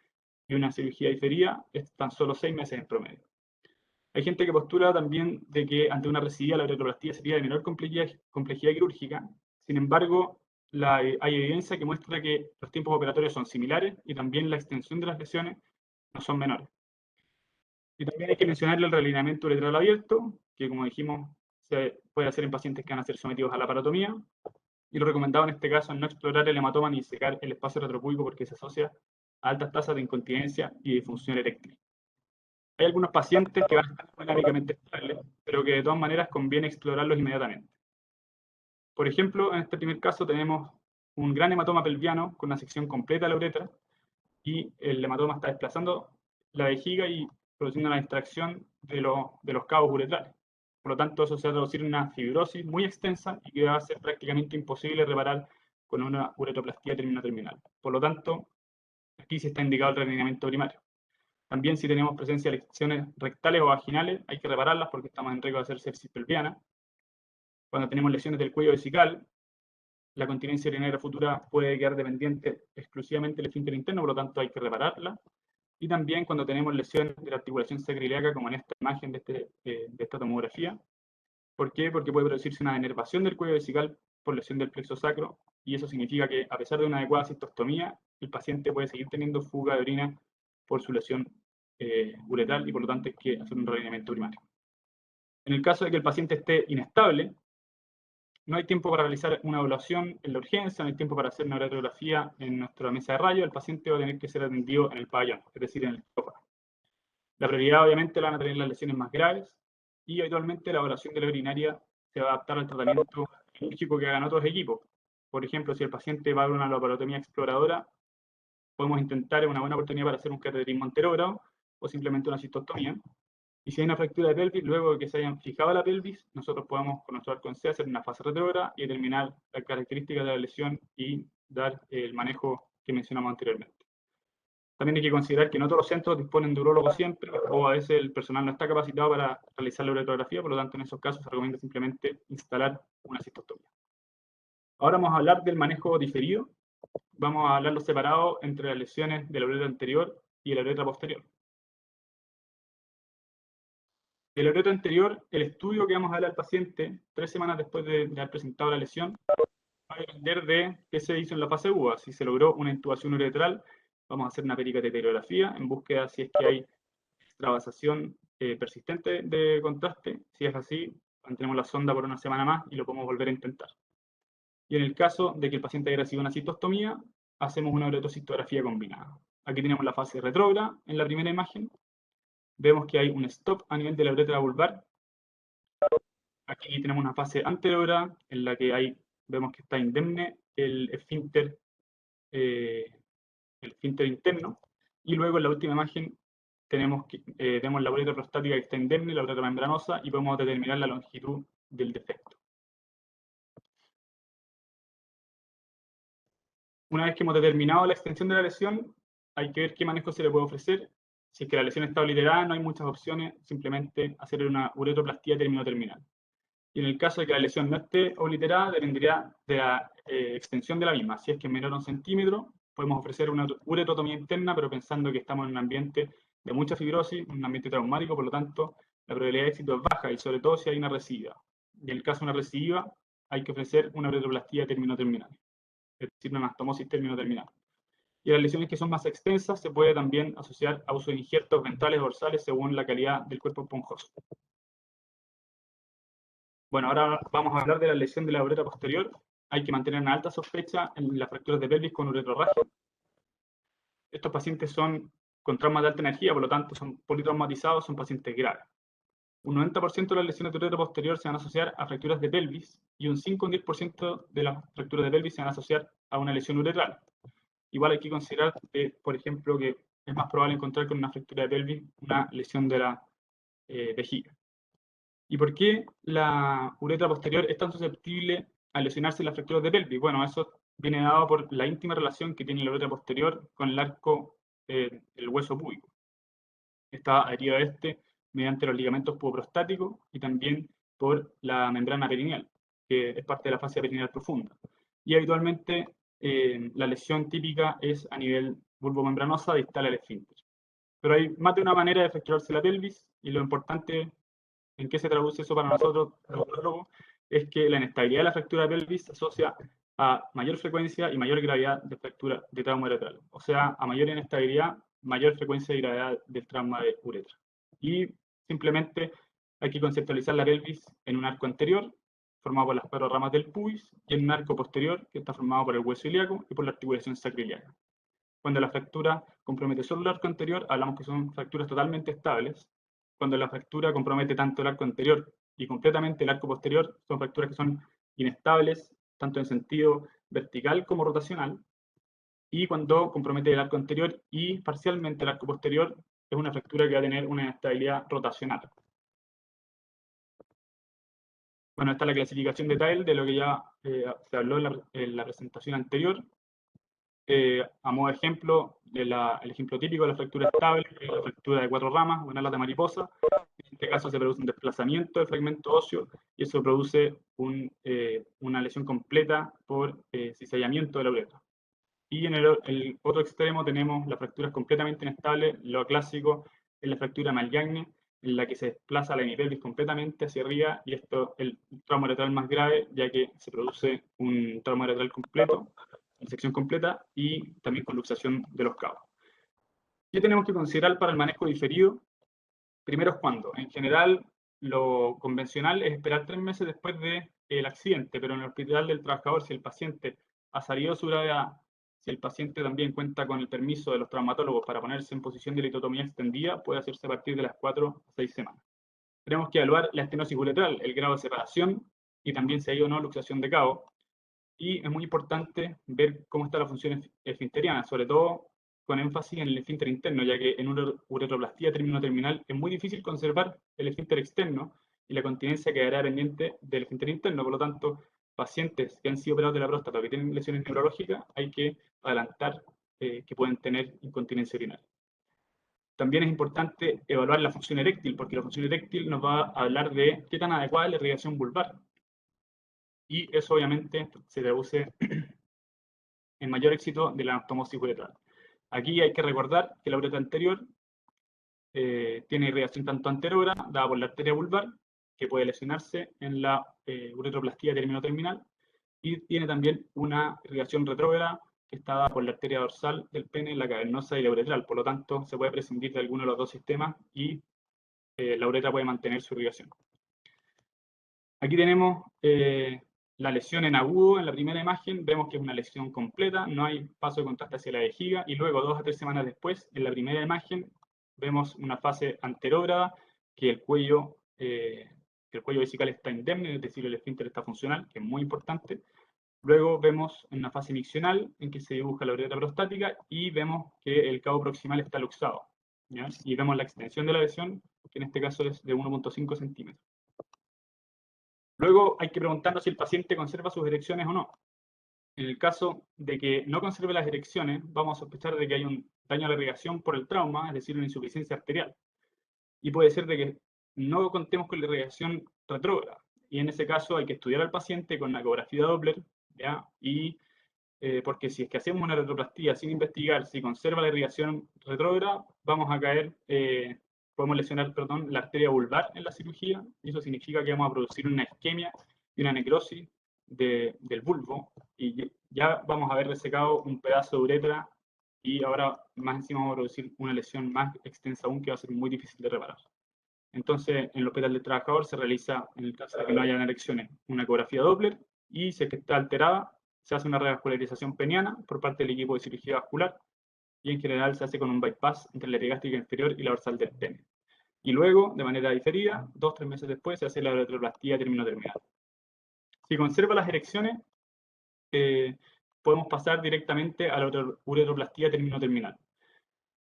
y una cirugía diferida es tan solo 6 meses en promedio. Hay gente que postula también de que ante una recidivia la uretroplastía sería de menor complejidad quirúrgica. Sin embargo, hay evidencia que muestra que los tiempos operatorios son similares y también la extensión de las lesiones no son menores. Y también hay que mencionar el realineamiento uretral abierto, que como dijimos, se puede hacer en pacientes que van a ser sometidos a la laparotomía. Y lo recomendado en este caso es no explorar el hematoma ni secar el espacio retropúbico, porque se asocia a altas tasas de incontinencia y disfunción eréctil. Hay algunos pacientes que van a estar dinámicamente estables, pero que de todas maneras conviene explorarlos inmediatamente. Por ejemplo, en este primer caso tenemos un gran hematoma pelviano con una sección completa de la uretra, y el hematoma está desplazando la vejiga y produciendo una distracción de los cabos uretrales. Por lo tanto, eso se va a traducir en una fibrosis muy extensa y que va a ser prácticamente imposible reparar con una uretroplastía terminal. Por lo tanto, aquí sí está indicado el rellenamiento primario. También si tenemos presencia de lesiones rectales o vaginales, hay que repararlas porque estamos en riesgo de hacer sepsis pelviana. Cuando tenemos lesiones del cuello vesical, la continencia urinaria futura puede quedar dependiente exclusivamente del esfínter interno, por lo tanto hay que repararla. Y también cuando tenemos lesiones de la articulación sacroiliaca, como en esta imagen de esta tomografía. ¿Por qué? Porque puede producirse una denervación del cuello vesical por lesión del plexo sacro, y eso significa que a pesar de una adecuada cistostomía, el paciente puede seguir teniendo fuga de orina por su lesión uretral y por lo tanto hay que hacer un rellenamiento primario. En el caso de que el paciente esté inestable, no hay tiempo para realizar una evaluación en la urgencia, no hay tiempo para hacer una radiografía en nuestra mesa de rayos, el paciente va a tener que ser atendido en el pabellón, es decir, en el quirófano. La prioridad obviamente la van a tener las lesiones más graves y habitualmente la evaluación de la urinaria se va a adaptar al tratamiento quirúrgico que hagan otros equipos. Por ejemplo, si el paciente va a una laparotomía exploradora, podemos intentar, es una buena oportunidad para hacer un cateterismo anterógrado o simplemente una cistostomía. Y si hay una fractura de pelvis, luego de que se hayan fijado la pelvis, nosotros podemos con nuestro arco en C hacer una fase retrógrada y determinar las características de la lesión y dar el manejo que mencionamos anteriormente. También hay que considerar que no todos los centros disponen de urólogos siempre, o a veces el personal no está capacitado para realizar la uretrografía, por lo tanto en esos casos se recomienda simplemente instalar una cistostomía. Ahora vamos a hablar del manejo diferido. Vamos a hablarlo separado entre las lesiones de la uretra anterior y de la uretra posterior. De la uretra anterior, el estudio que vamos a dar al paciente 3 semanas después de haber presentado la lesión va a depender de qué se hizo en la fase UVA. Si se logró una intubación uretral, vamos a hacer una pericateterografía en búsqueda si es que hay extravasación persistente de contraste. Si es así, mantenemos la sonda por una semana más y lo podemos volver a intentar. Y en el caso de que el paciente haya recibido una cistostomía, hacemos una uretrocistografía combinada. Aquí tenemos la fase retrógrada en la primera imagen. Vemos que hay un stop a nivel de la uretra vulvar. Aquí tenemos una fase anterior en la que vemos que está indemne el esfínter interno. Y luego en la última imagen vemos la uretra prostática que está indemne, la uretra membranosa, y podemos determinar la longitud del defecto. Una vez que hemos determinado la extensión de la lesión, hay que ver qué manejo se le puede ofrecer. Si es que la lesión está obliterada, no hay muchas opciones, simplemente hacer una uretroplastía terminal. Y en el caso de que la lesión no esté obliterada, dependería de la extensión de la misma. Si es que es menor a 1 centímetro, podemos ofrecer una uretrotomía interna, pero pensando que estamos en un ambiente de mucha fibrosis, un ambiente traumático, por lo tanto, la probabilidad de éxito es baja, y sobre todo si hay una recidiva. Y en el caso de una recidiva, hay que ofrecer una uretroplastía terminal, es decir, una anastomosis terminal. Y las lesiones que son más extensas se puede también asociar a uso de injertos ventrales dorsales según la calidad del cuerpo esponjoso. Bueno, ahora vamos a hablar de la lesión de la uretra posterior. Hay que mantener una alta sospecha en las fracturas de pelvis con uretrorragia. Estos pacientes son con traumas de alta energía, por lo tanto son politraumatizados, son pacientes graves. Un 90% de las lesiones de uretra posterior se van a asociar a fracturas de pelvis y un 5 o 10% de las fracturas de pelvis se van a asociar a una lesión uretral. Igual hay que considerar, por ejemplo, que es más probable encontrar con una fractura de pelvis una lesión de la vejiga. ¿Y por qué la uretra posterior es tan susceptible a lesionarse en las fracturas de pelvis? Bueno, eso viene dado por la íntima relación que tiene la uretra posterior con el arco, el hueso púbico. Está adherido a este mediante los ligamentos puboprostáticos y también por la membrana perineal, que es parte de la fascia perineal profunda. Y habitualmente la lesión típica es a nivel vulvomembranosa distal al esfínter. Pero hay más de una manera de fracturarse la pelvis, y lo importante en qué se traduce eso para nosotros, los urólogos, es que la inestabilidad de la fractura de pelvis se asocia a mayor frecuencia y mayor gravedad de fractura de trauma uretral. O sea, a mayor inestabilidad, mayor frecuencia y gravedad del trauma de uretra. Y simplemente hay que conceptualizar la pelvis en un arco anterior, formado por las 4 ramas del pubis, y en un arco posterior, que está formado por el hueso ilíaco y por la articulación sacroiliaca. Cuando la fractura compromete solo el arco anterior, hablamos que son fracturas totalmente estables. Cuando la fractura compromete tanto el arco anterior y completamente el arco posterior, son fracturas que son inestables, tanto en sentido vertical como rotacional. Y cuando compromete el arco anterior y parcialmente el arco posterior, es una fractura que va a tener una inestabilidad rotacional. Bueno, esta es la clasificación de Tile de lo que ya se habló en la presentación anterior. A modo de ejemplo, el ejemplo típico de la fractura estable, que es la fractura de 4 ramas, una ala de mariposa. En este caso se produce un desplazamiento del fragmento óseo y eso produce una lesión completa por cizallamiento de la uretra. Y en el otro extremo tenemos las fracturas completamente inestables. Lo clásico es la fractura Malgaigne, en la que se desplaza la hemipelvis completamente hacia arriba, y esto es el trauma uretral más grave, ya que se produce un trauma uretral completo, sección completa, y también con luxación de los cabos. ¿Qué tenemos que considerar para el manejo diferido? Primero es cuándo. En general, lo convencional es esperar 3 meses después del accidente, pero en el hospital del trabajador, si el paciente ha salido su gravedad, si el paciente también cuenta con el permiso de los traumatólogos para ponerse en posición de litotomía extendida, puede hacerse a partir de las 4 a 6 semanas. Tenemos que evaluar la estenosis uretral, el grado de separación y también si hay o no luxación de cabo. Y es muy importante ver cómo está la función esfinteriana, sobre todo con énfasis en el esfínter interno, ya que en una uretroplastía terminal es muy difícil conservar el esfínter externo y la continencia quedará pendiente del esfínter interno. Por lo tanto, pacientes que han sido operados de la próstata o que tienen lesiones neurológicas, hay que adelantar que pueden tener incontinencia urinaria. También es importante evaluar la función eréctil, porque la función eréctil nos va a hablar de qué tan adecuada es la irrigación vulvar. Y eso obviamente se traduce en mayor éxito de la anastomosis uretral. Aquí hay que recordar que la uretra anterior tiene irrigación tanto anterógrada, dada por la arteria vulvar, que puede lesionarse en la uretroplastía terminoterminal, y tiene también una irrigación retrógrada que está dada por la arteria dorsal del pene, la cavernosa y la uretral. Por lo tanto, se puede prescindir de alguno de los dos sistemas y la uretra puede mantener su irrigación. Aquí tenemos la lesión en agudo. En la primera imagen vemos que es una lesión completa, no hay paso de contraste hacia la vejiga, y luego 2 a 3 semanas después, en la primera imagen, vemos una fase anterógrada, que el cuello vesical está indemne, es decir, el esfínter está funcional, que es muy importante. Luego vemos una fase miccional, en que se dibuja la uretra prostática, y vemos que el cabo proximal está luxado, ¿ya? Y vemos la extensión de la lesión, que en este caso es de 1,5 centímetros. Luego hay que preguntarnos si el paciente conserva sus erecciones o no. En el caso de que no conserve las erecciones, vamos a sospechar de que hay un daño a la irrigación por el trauma, es decir, una insuficiencia arterial. Y puede ser de que no contemos con la irrigación retrógrada. Y en ese caso hay que estudiar al paciente con la ecografía Doppler, ¿ya? Y porque si es que hacemos una retroplastía sin investigar si conserva la irrigación retrógrada, vamos a caer, podemos lesionar, perdón, la arteria vulvar en la cirugía, y eso significa que vamos a producir una isquemia y una necrosis del bulbo, y ya vamos a haber resecado un pedazo de uretra, y ahora más encima vamos a producir una lesión más extensa aún que va a ser muy difícil de reparar. Entonces, en el hospital del trabajador se realiza, en el caso de que no haya erecciones, una ecografía Doppler, y si es que está alterada, se hace una revascularización peniana por parte del equipo de cirugía vascular, y en general se hace con un bypass entre la epigástrica inferior y la dorsal del pene. Y luego, de manera diferida, 2 o 3 meses después, se hace la uretroplastía terminoterminal. Si conserva las erecciones, podemos pasar directamente a la uretroplastía terminoterminal,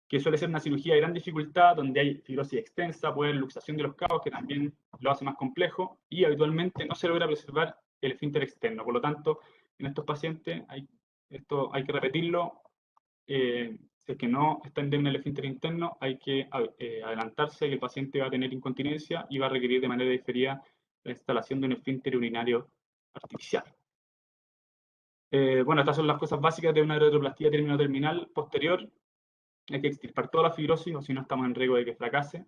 que suele ser una cirugía de gran dificultad, donde hay fibrosis extensa, puede haber luxación de los cabos, que también lo hace más complejo, y habitualmente no se logra preservar el esfínter externo. Por lo tanto, en estos pacientes, esto hay que repetirlo, si es que no está indemne el esfínter interno, hay que adelantarse que el paciente va a tener incontinencia y va a requerir de manera diferida la instalación de un esfínter urinario artificial. Bueno, estas son las cosas básicas de una uretroplastía terminoterminal posterior. Hay que extirpar toda la fibrosis, o si no estamos en riesgo de que fracase.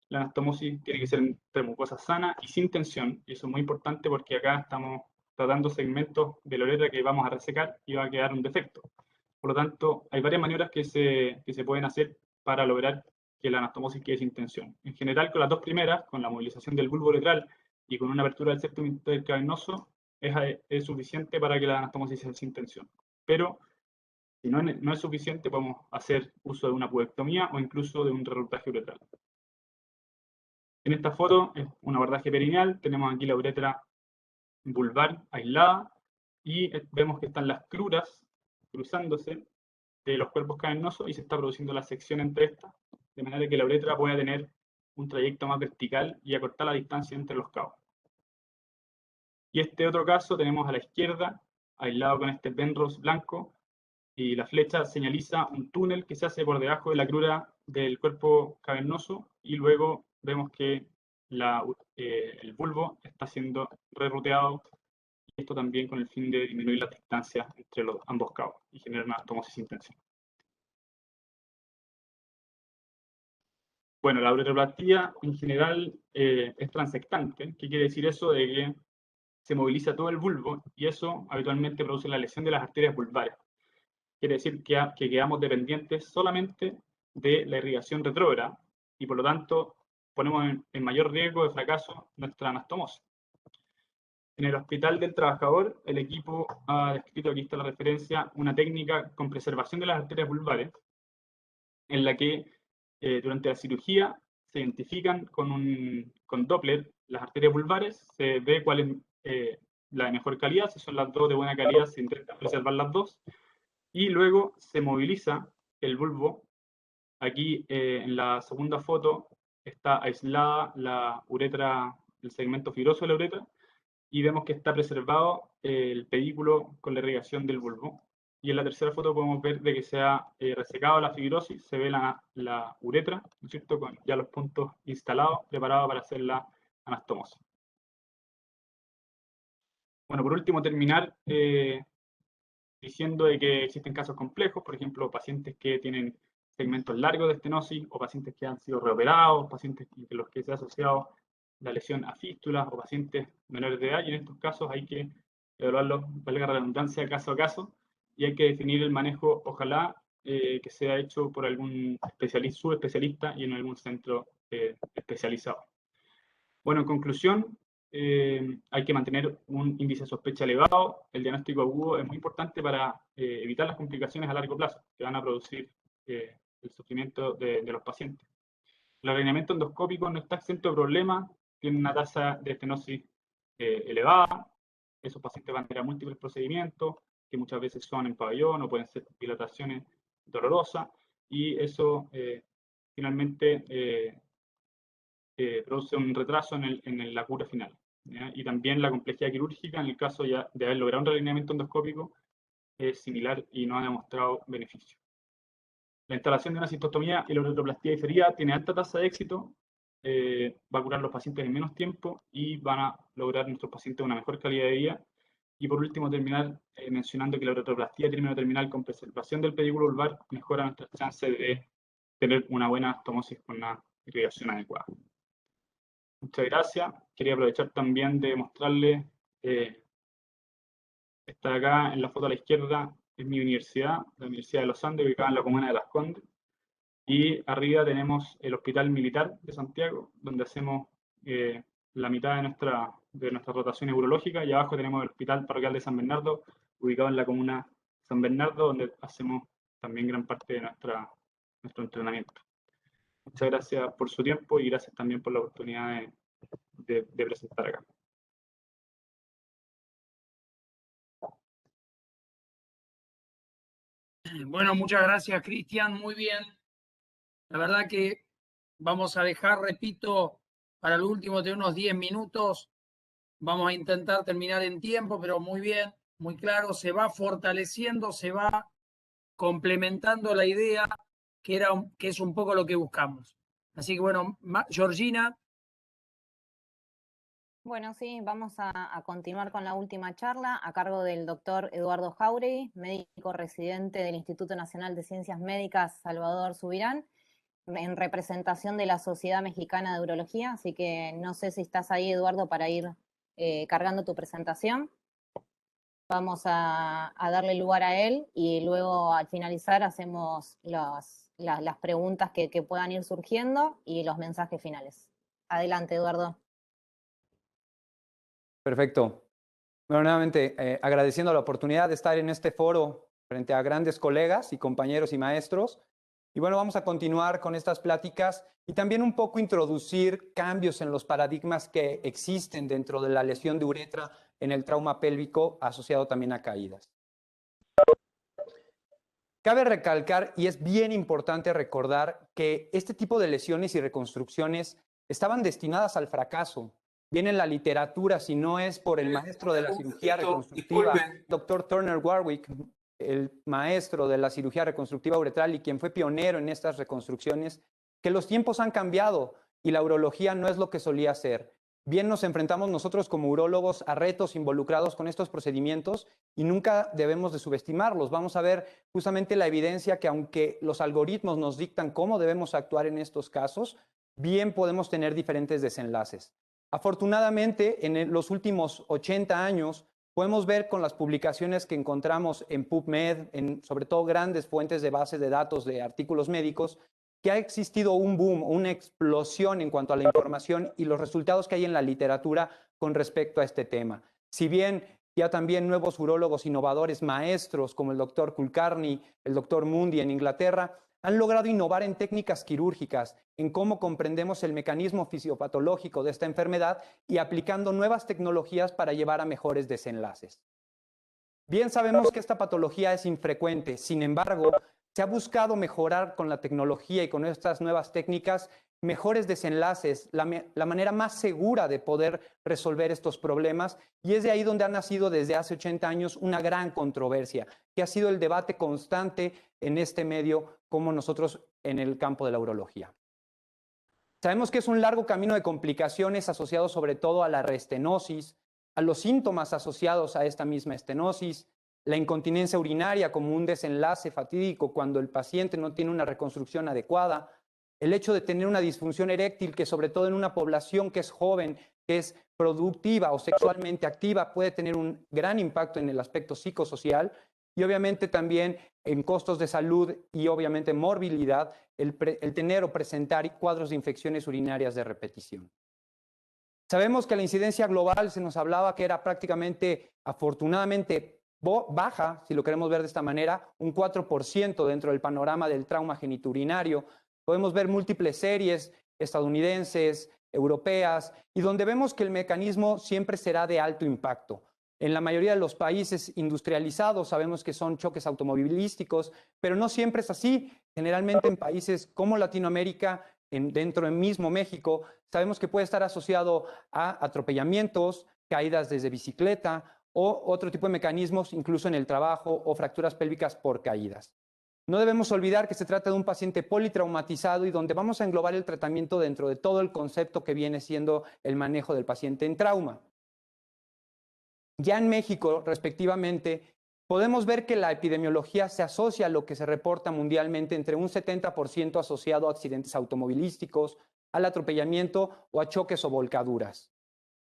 La anastomosis tiene que ser entre mucosa sana y sin tensión, y eso es muy importante porque acá estamos tratando segmentos de la uretra que vamos a resecar y va a quedar un defecto. Por lo tanto, hay varias maniobras que se pueden hacer para lograr que la anastomosis quede sin tensión. En general, con las 2 primeras, con la movilización del bulbo uretral y con una apertura del septum intercavernoso, es suficiente para que la anastomosis sea sin tensión. Pero si no es suficiente, podemos hacer uso de una pudectomía o incluso de un reroutage uretral. En esta foto es un abordaje perineal. Tenemos aquí la uretra vulvar aislada y vemos que están las cruras cruzándose de los cuerpos cavernosos y se está produciendo la sección entre estas, de manera que la uretra pueda tener un trayecto más vertical y acortar la distancia entre los cabos. Y este otro caso tenemos a la izquierda, aislado con este Penrose blanco, y la flecha señaliza un túnel que se hace por debajo de la crura del cuerpo cavernoso, y luego vemos que el bulbo está siendo reruteado, y esto también con el fin de disminuir las distancias entre los ambos cabos y generar una anastomosis sin tensión. Bueno, la ureteroplastía en general es transectante. ¿Qué quiere decir eso? De que se moviliza todo el bulbo y eso habitualmente produce la lesión de las arterias vulvares. Quiere decir que quedamos dependientes solamente de la irrigación retrógrada y por lo tanto ponemos en mayor riesgo de fracaso nuestra anastomosis. En el Hospital del Trabajador, el equipo ha descrito, aquí está la referencia, una técnica con preservación de las arterias vulvares, en la que durante la cirugía se identifican con Doppler las arterias vulvares, se ve cuál es la de mejor calidad, si son las dos de buena calidad, se intenta preservar las dos, y luego se moviliza el bulbo. Aquí en la segunda foto está aislada la uretra, el segmento fibroso de la uretra, y vemos que está preservado el pedículo con la irrigación del bulbo. Y en la tercera foto podemos ver de que se ha resecado la fibrosis, se ve la uretra, ¿no es cierto?, con ya los puntos instalados, preparados para hacer la anastomosis. Bueno, por último, terminar diciendo de que existen casos complejos, por ejemplo, pacientes que tienen segmentos largos de estenosis, o pacientes que han sido reoperados, pacientes en los que se ha asociado la lesión a fístulas, o pacientes menores de edad, y en estos casos hay que evaluarlo, valga la redundancia, caso a caso, y hay que definir el manejo, ojalá, que sea hecho por algún subespecialista y en algún centro especializado. Bueno, en conclusión, hay que mantener un índice de sospecha elevado. El diagnóstico agudo es muy importante para evitar las complicaciones a largo plazo que van a producir el sufrimiento de los pacientes. El alineamiento endoscópico no está exento de problemas, tiene una tasa de estenosis elevada, esos pacientes van a tener múltiples procedimientos, que muchas veces son en pabellón o pueden ser dilataciones dolorosas, y eso finalmente produce un retraso en la cura final, ¿ya? Y también la complejidad quirúrgica, en el caso ya de haber logrado un realineamiento endoscópico, es similar y no ha demostrado beneficio. La instalación de una cistostomía y la ureteroplastía diferida tiene alta tasa de éxito, va a curar a los pacientes en menos tiempo y van a lograr nuestros pacientes una mejor calidad de vida. Y por último, terminar mencionando que la ureteroplastía terminal con preservación del pedículo vulvar mejora nuestras chances de tener una buena anastomosis con una irrigación adecuada. Muchas gracias. Quería aprovechar también de mostrarles, está acá en la foto a la izquierda, es mi universidad, la Universidad de los Andes, ubicada en la comuna de Las Condes. Y arriba tenemos el Hospital Militar de Santiago, donde hacemos la mitad de nuestras rotaciones urológicas, y abajo tenemos el Hospital Parroquial de San Bernardo, ubicado en la comuna de San Bernardo, donde hacemos también gran parte de nuestro entrenamiento. Muchas gracias por su tiempo y gracias también por la oportunidad de presentar acá. Bueno, muchas gracias, Cristian, muy bien. La verdad que vamos a dejar, repito, para el último de unos 10 minutos. Vamos a intentar terminar en tiempo, pero muy bien, muy claro, se va fortaleciendo, se va complementando la idea que es un poco lo que buscamos. Así que bueno, Georgina. Bueno, sí, vamos a continuar con la última charla a cargo del doctor Eduardo Jáuregui, médico residente del Instituto Nacional de Ciencias Médicas Salvador Subirán, en representación de la Sociedad Mexicana de Urología. Así que no sé si estás ahí, Eduardo, para ir cargando tu presentación. Vamos a darle lugar a él y luego al finalizar hacemos las preguntas que puedan ir surgiendo y los mensajes finales. Adelante, Eduardo. Perfecto. Bueno, nuevamente agradeciendo la oportunidad de estar en este foro frente a grandes colegas y compañeros y maestros. Y bueno, vamos a continuar con estas pláticas y también un poco introducir cambios en los paradigmas que existen dentro de la lesión de uretra en el trauma pélvico asociado también a caídas. Cabe recalcar, y es bien importante recordar, que este tipo de lesiones y reconstrucciones estaban destinadas al fracaso. viene en la literatura, si no es por el maestro de la cirugía reconstructiva, doctor Turner Warwick, el maestro de la cirugía reconstructiva uretral y quien fue pionero en estas reconstrucciones, que los tiempos han cambiado y la urología no es lo que solía ser. Bien nos enfrentamos nosotros como urólogos a retos involucrados con estos procedimientos y nunca debemos de subestimarlos. Vamos a ver justamente la evidencia que aunque los algoritmos nos dictan cómo debemos actuar en estos casos, bien podemos tener diferentes desenlaces. Afortunadamente, en los últimos 80 años, podemos ver con las publicaciones que encontramos en PubMed, en sobre todo grandes fuentes de bases de datos de artículos médicos, que ha existido un boom, una explosión en cuanto a la información y los resultados que hay en la literatura con respecto a este tema. Si bien ya también nuevos urólogos innovadores, maestros como el doctor Kulkarni, el doctor Mundy en Inglaterra, han logrado innovar en técnicas quirúrgicas, en cómo comprendemos el mecanismo fisiopatológico de esta enfermedad y aplicando nuevas tecnologías para llevar a mejores desenlaces. Bien sabemos que esta patología es infrecuente, sin embargo, se ha buscado mejorar con la tecnología y con estas nuevas técnicas mejores desenlaces, la manera más segura de poder resolver estos problemas, y es de ahí donde ha nacido desde hace 80 años una gran controversia, que ha sido el debate constante en este medio como nosotros en el campo de la urología. Sabemos que es un largo camino de complicaciones asociado sobre todo a la reestenosis, a los síntomas asociados a esta misma estenosis, la incontinencia urinaria como un desenlace fatídico cuando el paciente no tiene una reconstrucción adecuada, el hecho de tener una disfunción eréctil que sobre todo en una población que es joven, que es productiva o sexualmente activa, puede tener un gran impacto en el aspecto psicosocial y obviamente también en costos de salud y obviamente morbilidad, el tener o presentar cuadros de infecciones urinarias de repetición. Sabemos que la incidencia global se nos hablaba que era prácticamente, afortunadamente, baja, si lo queremos ver de esta manera, un 4% dentro del panorama del trauma genitourinario. Podemos ver múltiples series estadounidenses, europeas, y donde vemos que el mecanismo siempre será de alto impacto. En la mayoría de los países industrializados sabemos que son choques automovilísticos, pero no siempre es así. Generalmente en países como Latinoamérica, dentro del mismo México, sabemos que puede estar asociado a atropellamientos, caídas desde bicicleta o otro tipo de mecanismos, incluso en el trabajo o fracturas pélvicas por caídas. No debemos olvidar que se trata de un paciente politraumatizado y donde vamos a englobar el tratamiento dentro de todo el concepto que viene siendo el manejo del paciente en trauma. Ya en México, respectivamente, podemos ver que la epidemiología se asocia a lo que se reporta mundialmente entre un 70% asociado a accidentes automovilísticos, al atropellamiento o a choques o volcaduras.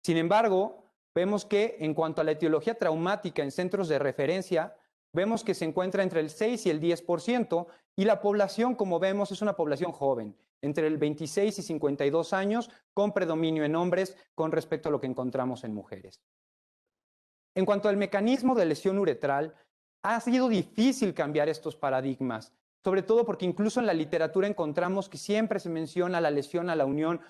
Sin embargo, vemos que en cuanto a la etiología traumática en centros de referencia, vemos que se encuentra entre el 6 y el 10% y la población, como vemos, es una población joven, entre el 26 y 52 años, con predominio en hombres con respecto a lo que encontramos en mujeres. En cuanto al mecanismo de lesión uretral, ha sido difícil cambiar estos paradigmas, sobre todo porque incluso en la literatura encontramos que siempre se menciona la lesión a la unión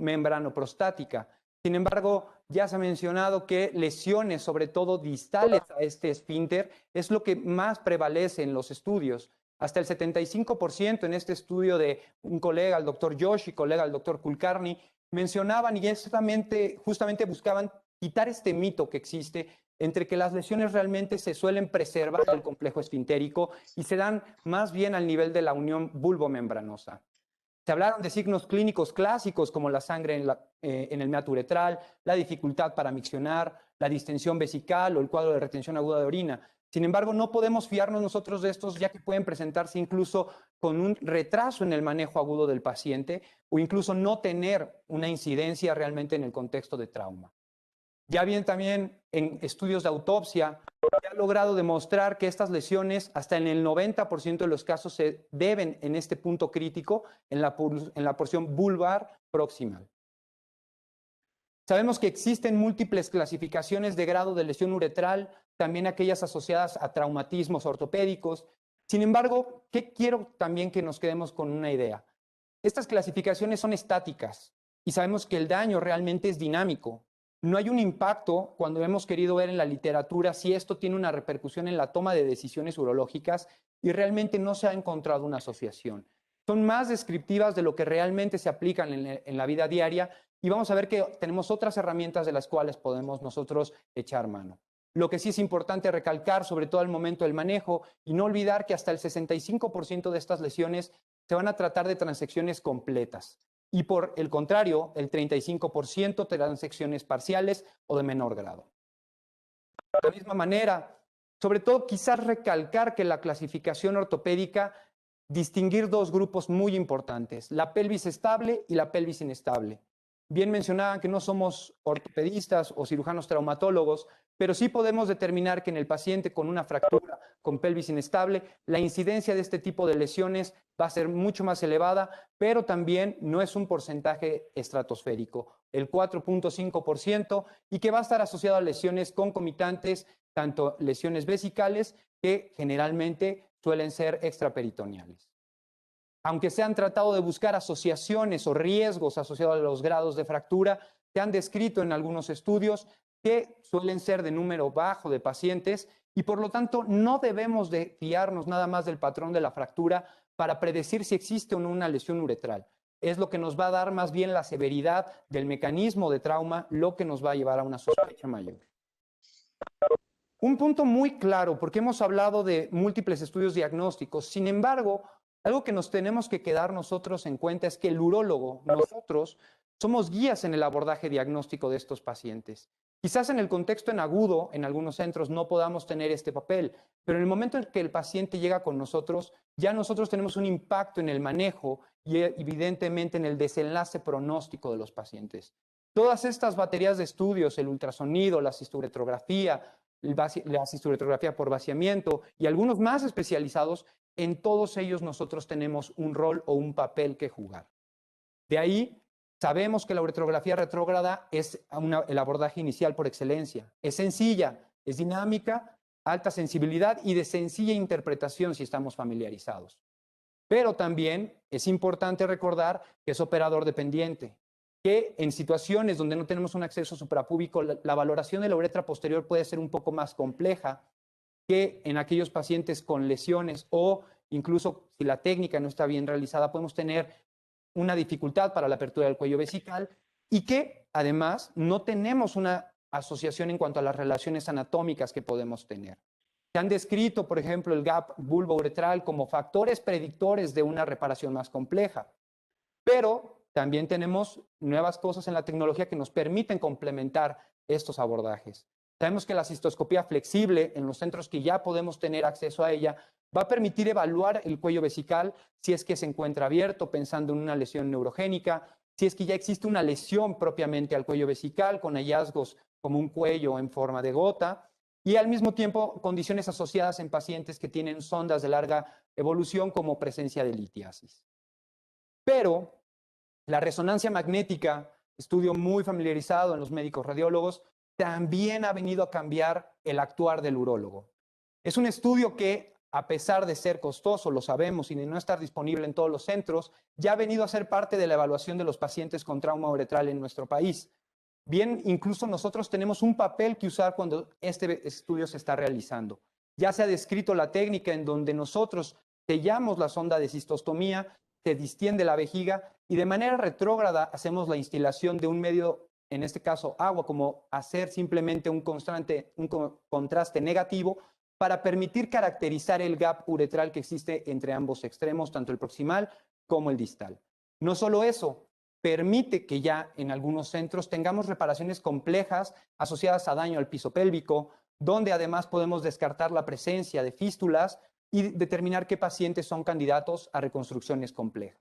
membranoprostática. Sin embargo, ya se ha mencionado que lesiones, sobre todo distales a este esfínter, es lo que más prevalece en los estudios. Hasta el 75% en este estudio de un colega, el doctor Joshi, colega, el doctor Kulkarni, mencionaban y justamente buscaban quitar este mito que existe entre que las lesiones realmente se suelen preservar del complejo esfintérico y se dan más bien al nivel de la unión bulbomembranosa. Se hablaron de signos clínicos clásicos como la sangre en el meato uretral, la dificultad para miccionar, la distensión vesical o el cuadro de retención aguda de orina. Sin embargo, no podemos fiarnos nosotros de estos, ya que pueden presentarse incluso con un retraso en el manejo agudo del paciente o incluso no tener una incidencia realmente en el contexto de trauma. Ya bien también en estudios de autopsia se ha logrado demostrar que estas lesiones hasta en el 90% de los casos se deben en este punto crítico en la porción vulvar proximal. Sabemos que existen múltiples clasificaciones de grado de lesión uretral, también aquellas asociadas a traumatismos ortopédicos. Sin embargo, ¿qué quiero también que nos quedemos con una idea? Estas clasificaciones son estáticas y sabemos que el daño realmente es dinámico. No hay un impacto cuando hemos querido ver en la literatura si esto tiene una repercusión en la toma de decisiones urológicas y realmente no se ha encontrado una asociación. Son más descriptivas de lo que realmente se aplican en la vida diaria y vamos a ver que tenemos otras herramientas de las cuales podemos nosotros echar mano. Lo que sí es importante recalcar, sobre todo al momento del manejo, y no olvidar que hasta el 65% de estas lesiones se van a tratar de transecciones completas. Y por el contrario, el 35% transecciones parciales o de menor grado. De la misma manera, sobre todo quizás recalcar que la clasificación ortopédica, distinguir dos grupos muy importantes, la pelvis estable y la pelvis inestable. Bien mencionaban que no somos ortopedistas o cirujanos traumatólogos, pero sí podemos determinar que en el paciente con una fractura con pelvis inestable, la incidencia de este tipo de lesiones va a ser mucho más elevada, pero también no es un porcentaje estratosférico, el 4.5%, y que va a estar asociado a lesiones concomitantes, tanto lesiones vesicales que generalmente suelen ser extraperitoneales. Aunque se han tratado de buscar asociaciones o riesgos asociados a los grados de fractura, se han descrito en algunos estudios que suelen ser de número bajo de pacientes y por lo tanto no debemos de fiarnos nada más del patrón de la fractura para predecir si existe o no una lesión uretral. Es lo que nos va a dar más bien la severidad del mecanismo de trauma, lo que nos va a llevar a una sospecha mayor. Un punto muy claro, porque hemos hablado de múltiples estudios diagnósticos, sin embargo, algo que nos tenemos que quedar nosotros en cuenta es que el urólogo, nosotros, somos guías en el abordaje diagnóstico de estos pacientes. Quizás en el contexto en agudo, en algunos centros, no podamos tener este papel, pero en el momento en que el paciente llega con nosotros, ya nosotros tenemos un impacto en el manejo y evidentemente en el desenlace pronóstico de los pacientes. Todas estas baterías de estudios, el ultrasonido, la cisturetrografía, la cisturetrografía por vaciamiento y algunos más especializados, en todos ellos nosotros tenemos un rol o un papel que jugar. De ahí sabemos que la uretrografía retrógrada es el abordaje inicial por excelencia. Es sencilla, es dinámica, alta sensibilidad y de sencilla interpretación si estamos familiarizados. Pero también es importante recordar que es operador dependiente, que en situaciones donde no tenemos un acceso suprapúbico, la valoración de la uretra posterior puede ser un poco más compleja que en aquellos pacientes con lesiones o incluso si la técnica no está bien realizada, podemos tener una dificultad para la apertura del cuello vesical y que además no tenemos una asociación en cuanto a las relaciones anatómicas que podemos tener. Se han descrito, por ejemplo, el gap vulvouretral como factores predictores de una reparación más compleja, pero también tenemos nuevas cosas en la tecnología que nos permiten complementar estos abordajes. Sabemos que la cistoscopía flexible, en los centros que ya podemos tener acceso a ella, va a permitir evaluar el cuello vesical si es que se encuentra abierto, pensando en una lesión neurogénica, si es que ya existe una lesión propiamente al cuello vesical con hallazgos como un cuello en forma de gota, y al mismo tiempo condiciones asociadas en pacientes que tienen sondas de larga evolución como presencia de litiasis. Pero la resonancia magnética, estudio muy familiarizado en los médicos radiólogos, también ha venido a cambiar el actuar del urólogo. Es un estudio que, a pesar de ser costoso, lo sabemos, y de no estar disponible en todos los centros, ya ha venido a ser parte de la evaluación de los pacientes con trauma uretral en nuestro país. Bien, incluso nosotros tenemos un papel que usar cuando este estudio se está realizando. Ya se ha descrito la técnica en donde nosotros sellamos la sonda de cistostomía, se distiende la vejiga y de manera retrógrada hacemos la instilación de un medio, en este caso agua, como hacer simplemente un contraste negativo para permitir caracterizar el gap uretral que existe entre ambos extremos, tanto el proximal como el distal. No solo eso, permite que ya en algunos centros tengamos reparaciones complejas asociadas a daño al piso pélvico, donde además podemos descartar la presencia de fístulas y determinar qué pacientes son candidatos a reconstrucciones complejas.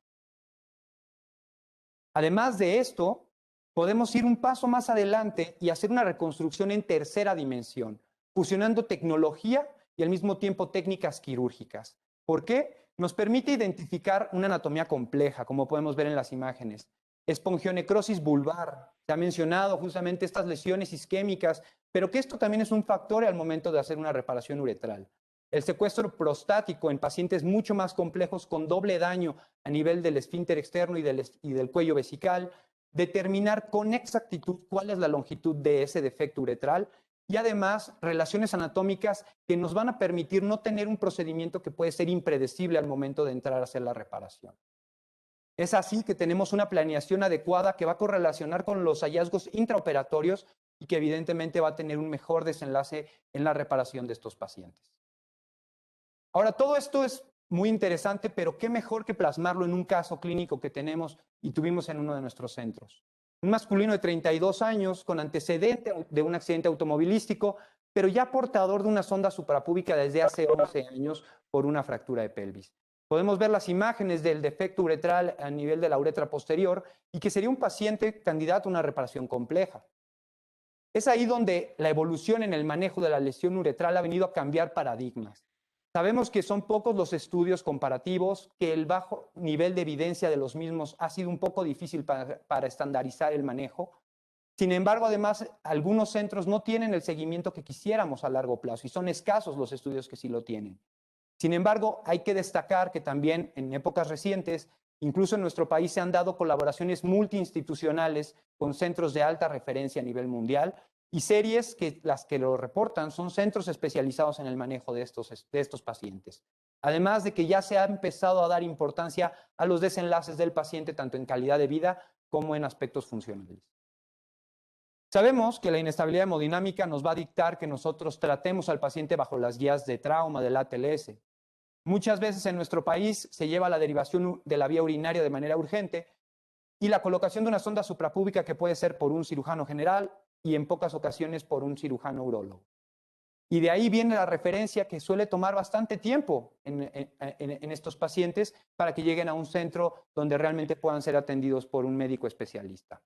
Además de esto, podemos ir un paso más adelante y hacer una reconstrucción en tercera dimensión, fusionando tecnología y al mismo tiempo técnicas quirúrgicas. ¿Por qué? Nos permite identificar una anatomía compleja, como podemos ver en las imágenes. Espongionecrosis vulvar, se ha mencionado justamente estas lesiones isquémicas, pero que esto también es un factor al momento de hacer una reparación uretral. El secuestro prostático en pacientes mucho más complejos con doble daño a nivel del esfínter externo y del cuello vesical, determinar con exactitud cuál es la longitud de ese defecto uretral y además relaciones anatómicas que nos van a permitir no tener un procedimiento que puede ser impredecible al momento de entrar a hacer la reparación. Es así que tenemos una planeación adecuada que va a correlacionar con los hallazgos intraoperatorios y que evidentemente va a tener un mejor desenlace en la reparación de estos pacientes. Ahora, todo esto es muy interesante, pero qué mejor que plasmarlo en un caso clínico que tenemos y tuvimos en uno de nuestros centros. Un masculino de 32 años con antecedente de un accidente automovilístico, pero ya portador de una sonda suprapúbica desde hace 11 años por una fractura de pelvis. Podemos ver las imágenes del defecto uretral a nivel de la uretra posterior y que sería un paciente candidato a una reparación compleja. Es ahí donde la evolución en el manejo de la lesión uretral ha venido a cambiar paradigmas. Sabemos que son pocos los estudios comparativos, que el bajo nivel de evidencia de los mismos ha sido un poco difícil para estandarizar el manejo. Sin embargo, además, algunos centros no tienen el seguimiento que quisiéramos a largo plazo y son escasos los estudios que sí lo tienen. Sin embargo, hay que destacar que también en épocas recientes, incluso en nuestro país, se han dado colaboraciones multiinstitucionales con centros de alta referencia a nivel mundial y series que las que lo reportan son centros especializados en el manejo de estos pacientes. Además de que ya se ha empezado a dar importancia a los desenlaces del paciente, tanto en calidad de vida como en aspectos funcionales. Sabemos que la inestabilidad hemodinámica nos va a dictar que nosotros tratemos al paciente bajo las guías de trauma del ATLS. Muchas veces en nuestro país se lleva la derivación de la vía urinaria de manera urgente y la colocación de una sonda suprapúbica que puede ser por un cirujano general y en pocas ocasiones por un cirujano urólogo. Y de ahí viene la referencia que suele tomar bastante tiempo en estos pacientes para que lleguen a un centro donde realmente puedan ser atendidos por un médico especialista.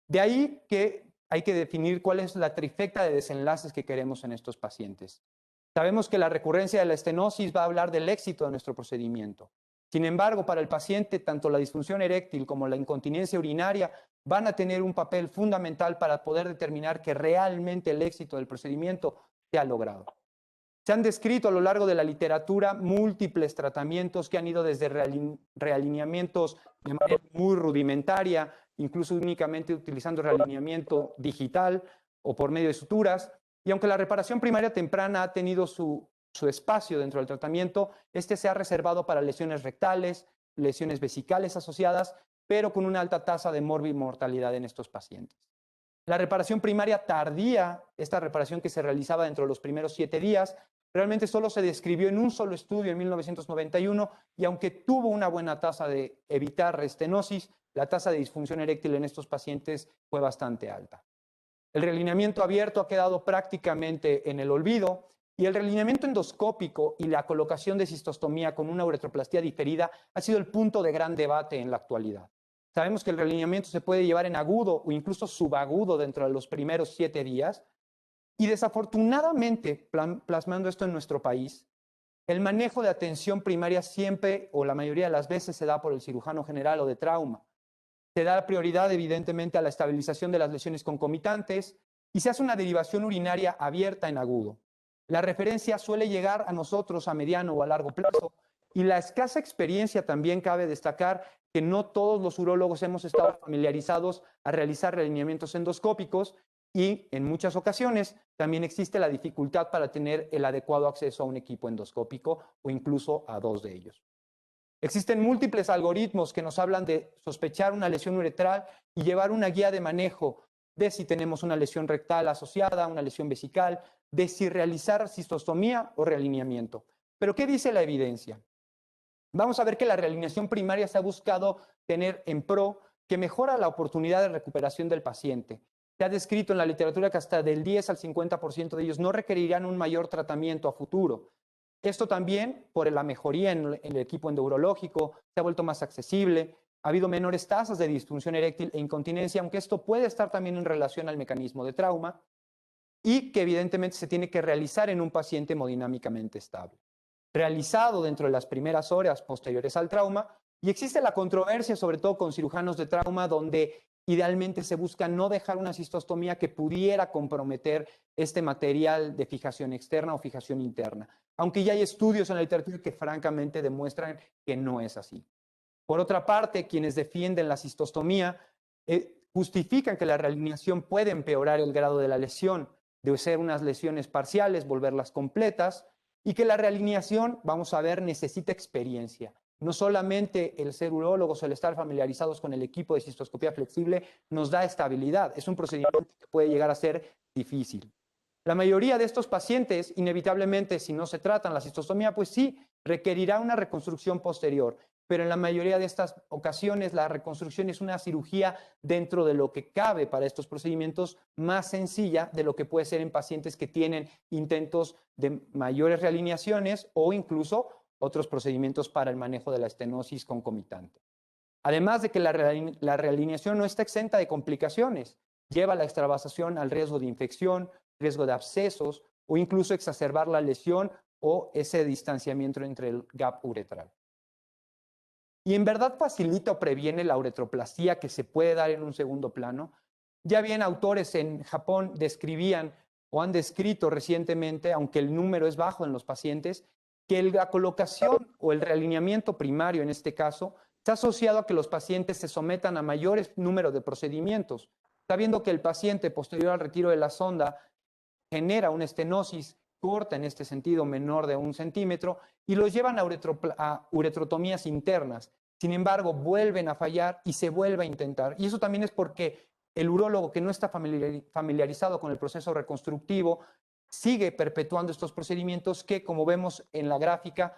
De ahí que hay que definir cuál es la trifecta de desenlaces que queremos en estos pacientes. Sabemos que la recurrencia de la estenosis va a hablar del éxito de nuestro procedimiento. Sin embargo, para el paciente, tanto la disfunción eréctil como la incontinencia urinaria van a tener un papel fundamental para poder determinar que realmente el éxito del procedimiento se ha logrado. Se han descrito a lo largo de la literatura múltiples tratamientos que han ido desde realineamientos de manera muy rudimentaria, incluso únicamente utilizando realineamiento digital o por medio de suturas. Y aunque la reparación primaria temprana ha tenido su espacio dentro del tratamiento, este se ha reservado para lesiones rectales, lesiones vesicales asociadas, pero con una alta tasa de morbimortalidad en estos pacientes. La reparación primaria tardía, esta reparación que se realizaba dentro de los primeros 7 días, realmente solo se describió en un solo estudio en 1991 y aunque tuvo una buena tasa de evitar restenosis, la tasa de disfunción eréctil en estos pacientes fue bastante alta. El realineamiento abierto ha quedado prácticamente en el olvido y el realineamiento endoscópico y la colocación de cistostomía con una uretroplastía diferida ha sido el punto de gran debate en la actualidad. Sabemos que el realineamiento se puede llevar en agudo o incluso subagudo dentro de los primeros 7 días y desafortunadamente, plasmando esto en nuestro país, el manejo de atención primaria siempre o la mayoría de las veces se da por el cirujano general o de trauma. Se da prioridad evidentemente a la estabilización de las lesiones concomitantes y se hace una derivación urinaria abierta en agudo. La referencia suele llegar a nosotros a mediano o a largo plazo y la escasa experiencia también cabe destacar que no todos los urólogos hemos estado familiarizados a realizar realineamientos endoscópicos y en muchas ocasiones también existe la dificultad para tener el adecuado acceso a un equipo endoscópico o incluso a 2 de ellos. Existen múltiples algoritmos que nos hablan de sospechar una lesión uretral y llevar una guía de manejo de si tenemos una lesión rectal asociada, una lesión vesical, de si realizar cistostomía o realineamiento. Pero ¿qué dice la evidencia? Vamos a ver que la realineación primaria se ha buscado tener en pro que mejora la oportunidad de recuperación del paciente. Se ha descrito en la literatura que hasta del 10 al 50% de ellos no requerirán un mayor tratamiento a futuro. Esto también por la mejoría en el equipo endourológico, se ha vuelto más accesible, ha habido menores tasas de disfunción eréctil e incontinencia, aunque esto puede estar también en relación al mecanismo de trauma, y que evidentemente se tiene que realizar en un paciente hemodinámicamente estable. Realizado dentro de las primeras horas posteriores al trauma, y existe la controversia, sobre todo con cirujanos de trauma, donde idealmente se busca no dejar una cistostomía que pudiera comprometer este material de fijación externa o fijación interna, aunque ya hay estudios en la literatura que francamente demuestran que no es así. Por otra parte, quienes defienden la cistostomía justifican que la realineación puede empeorar el grado de la lesión, de ser unas lesiones parciales, volverlas completas, y que la realineación, vamos a ver, necesita experiencia. No solamente el ser urólogos o el estar familiarizados con el equipo de cistoscopía flexible nos da estabilidad, es un procedimiento que puede llegar a ser difícil. La mayoría de estos pacientes, inevitablemente, si no se tratan la cistostomía, pues sí, requerirá una reconstrucción posterior, pero en la mayoría de estas ocasiones la reconstrucción es una cirugía dentro de lo que cabe para estos procedimientos más sencilla de lo que puede ser en pacientes que tienen intentos de mayores realineaciones o incluso otros procedimientos para el manejo de la estenosis concomitante. Además de que la realineación no está exenta de complicaciones, lleva la extravasación al riesgo de infección, riesgo de abscesos o incluso exacerbar la lesión o ese distanciamiento entre el gap uretral. Y en verdad facilita o previene la uretroplastía que se puede dar en un segundo plano. Ya bien autores en Japón describían o han descrito recientemente, aunque el número es bajo en los pacientes, que la colocación o el realineamiento primario en este caso está asociado a que los pacientes se sometan a mayores número de procedimientos, sabiendo que el paciente posterior al retiro de la sonda genera una estenosis corta en este sentido, menor de 1 centímetro, y los llevan a uretrotomías internas. Sin embargo, vuelven a fallar y se vuelve a intentar. Y eso también es porque el urólogo que no está familiarizado con el proceso reconstructivo sigue perpetuando estos procedimientos que, como vemos en la gráfica,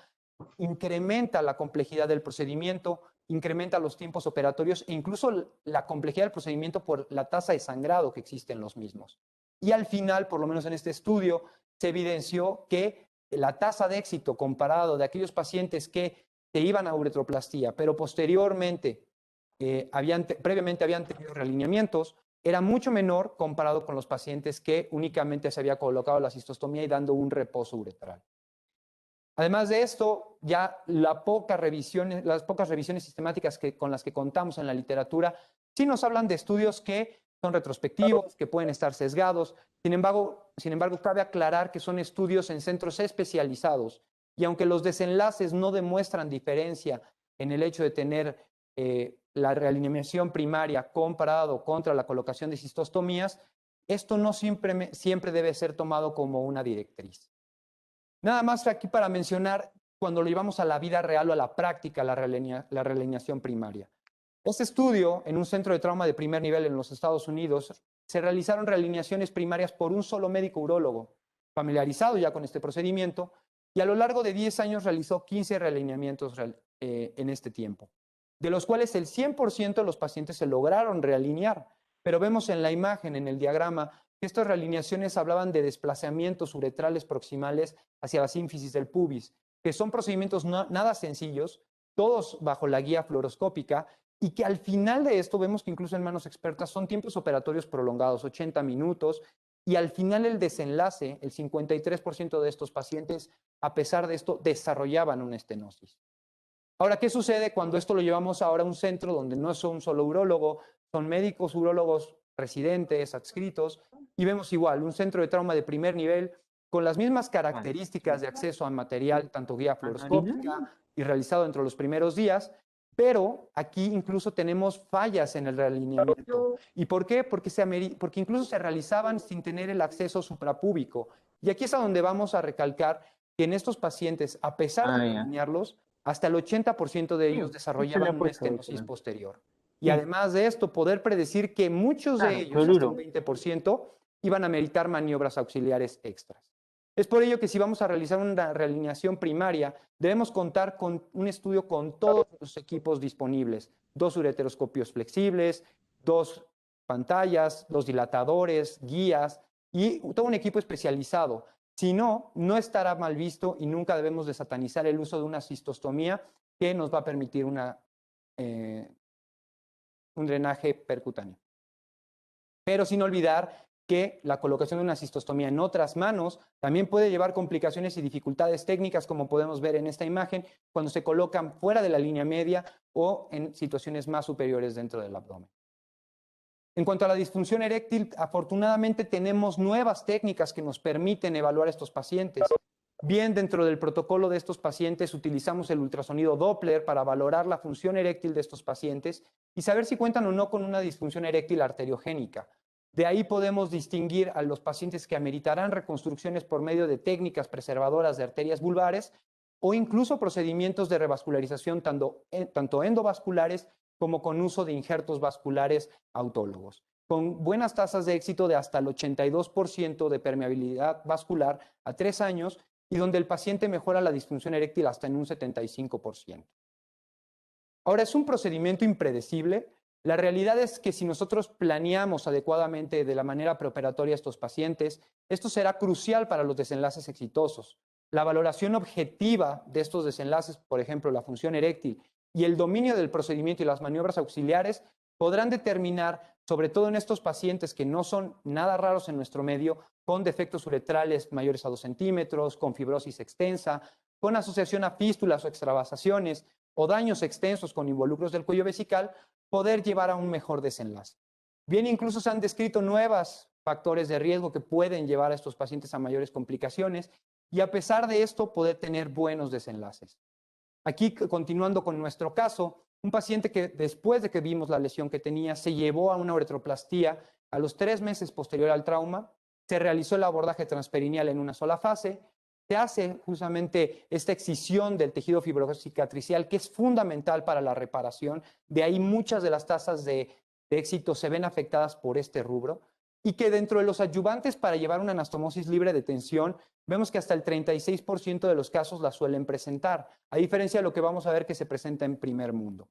incrementa la complejidad del procedimiento, incrementa los tiempos operatorios e incluso la complejidad del procedimiento por la tasa de sangrado que existe en los mismos. Y al final, por lo menos en este estudio, se evidenció que la tasa de éxito comparado de aquellos pacientes que se iban a uretroplastía, pero posteriormente, previamente habían tenido realineamientos, era mucho menor comparado con los pacientes que únicamente se había colocado la cistostomía y dando un reposo uretral. Además de esto, ya las pocas revisiones sistemáticas con las que contamos en la literatura sí nos hablan de estudios que son retrospectivos, que pueden estar sesgados. Sin embargo, cabe aclarar que son estudios en centros especializados y aunque los desenlaces no demuestran diferencia en el hecho de tener la realineación primaria comparado contra la colocación de cistostomías, esto no siempre debe ser tomado como una directriz. Nada más aquí para mencionar cuando lo llevamos a la vida real o a la práctica, la realineación primaria. Este estudio, en un centro de trauma de primer nivel en los Estados Unidos, se realizaron realineaciones primarias por un solo médico urólogo, familiarizado ya con este procedimiento, y a lo largo de 10 años realizó 15 realineamientos en este tiempo, de los cuales el 100% de los pacientes se lograron realinear, pero vemos en la imagen, en el diagrama, que estas realineaciones hablaban de desplazamientos uretrales proximales hacia la sínfisis del pubis, que son procedimientos nada sencillos, todos bajo la guía fluoroscópica, y que al final de esto vemos que incluso en manos expertas son tiempos operatorios prolongados, 80 minutos, y al final el desenlace, el 53% de estos pacientes, a pesar de esto, desarrollaban una estenosis. Ahora, ¿qué sucede cuando esto lo llevamos ahora a un centro donde no es un solo urólogo, son médicos urólogos residentes, adscritos, y vemos igual un centro de trauma de primer nivel con las mismas características de acceso a material, tanto guía fluoroscópica y realizado dentro de los primeros días, pero aquí incluso tenemos fallas en el realineamiento. ¿Y por qué? Porque incluso se realizaban sin tener el acceso suprapúbico. Y aquí es a donde vamos a recalcar que en estos pacientes, a pesar de alinearlos, hasta el 80% de ellos desarrollaban una estenosis posterior. Y además de esto, poder predecir que muchos de ellos, hasta un 20%, iban a meritar maniobras auxiliares extras. Es por ello que si vamos a realizar una realineación primaria, debemos contar con un estudio con todos los equipos disponibles. 2 ureteroscopios flexibles, 2 pantallas, 2 dilatadores, guías y todo un equipo especializado. Si no, no estará mal visto y nunca debemos de satanizar el uso de una cistostomía que nos va a permitir un drenaje percutáneo. Pero sin olvidar que la colocación de una cistostomía en otras manos también puede llevar complicaciones y dificultades técnicas, como podemos ver en esta imagen, cuando se colocan fuera de la línea media o en situaciones más superiores dentro del abdomen. En cuanto a la disfunción eréctil, afortunadamente tenemos nuevas técnicas que nos permiten evaluar a estos pacientes. Bien, dentro del protocolo de estos pacientes utilizamos el ultrasonido Doppler para valorar la función eréctil de estos pacientes y saber si cuentan o no con una disfunción eréctil arteriogénica. De ahí podemos distinguir a los pacientes que ameritarán reconstrucciones por medio de técnicas preservadoras de arterias vulvares o incluso procedimientos de revascularización tanto endovasculares como con uso de injertos vasculares autólogos, con buenas tasas de éxito de hasta el 82% de permeabilidad vascular a 3 años y donde el paciente mejora la disfunción eréctil hasta en un 75%. Ahora, es un procedimiento impredecible. La realidad es que si nosotros planeamos adecuadamente de la manera preoperatoria a estos pacientes, esto será crucial para los desenlaces exitosos. La valoración objetiva de estos desenlaces, por ejemplo, la función eréctil y el dominio del procedimiento y las maniobras auxiliares podrán determinar, sobre todo en estos pacientes que no son nada raros en nuestro medio, con defectos uretrales mayores a 2 centímetros, con fibrosis extensa, con asociación a fístulas o extravasaciones o daños extensos con involucros del cuello vesical, poder llevar a un mejor desenlace. Bien, incluso se han descrito nuevos factores de riesgo que pueden llevar a estos pacientes a mayores complicaciones y a pesar de esto poder tener buenos desenlaces. Aquí, continuando con nuestro caso, un paciente que después de que vimos la lesión que tenía, se llevó a una uretroplastía a los 3 meses posterior al trauma, se realizó el abordaje transperineal en una sola fase, se hace justamente esta excisión del tejido fibrocicatricial que es fundamental para la reparación, de ahí muchas de las tasas de éxito se ven afectadas por este rubro, y que dentro de los adyuvantes para llevar una anastomosis libre de tensión, vemos que hasta el 36% de los casos la suelen presentar, a diferencia de lo que vamos a ver que se presenta en primer mundo.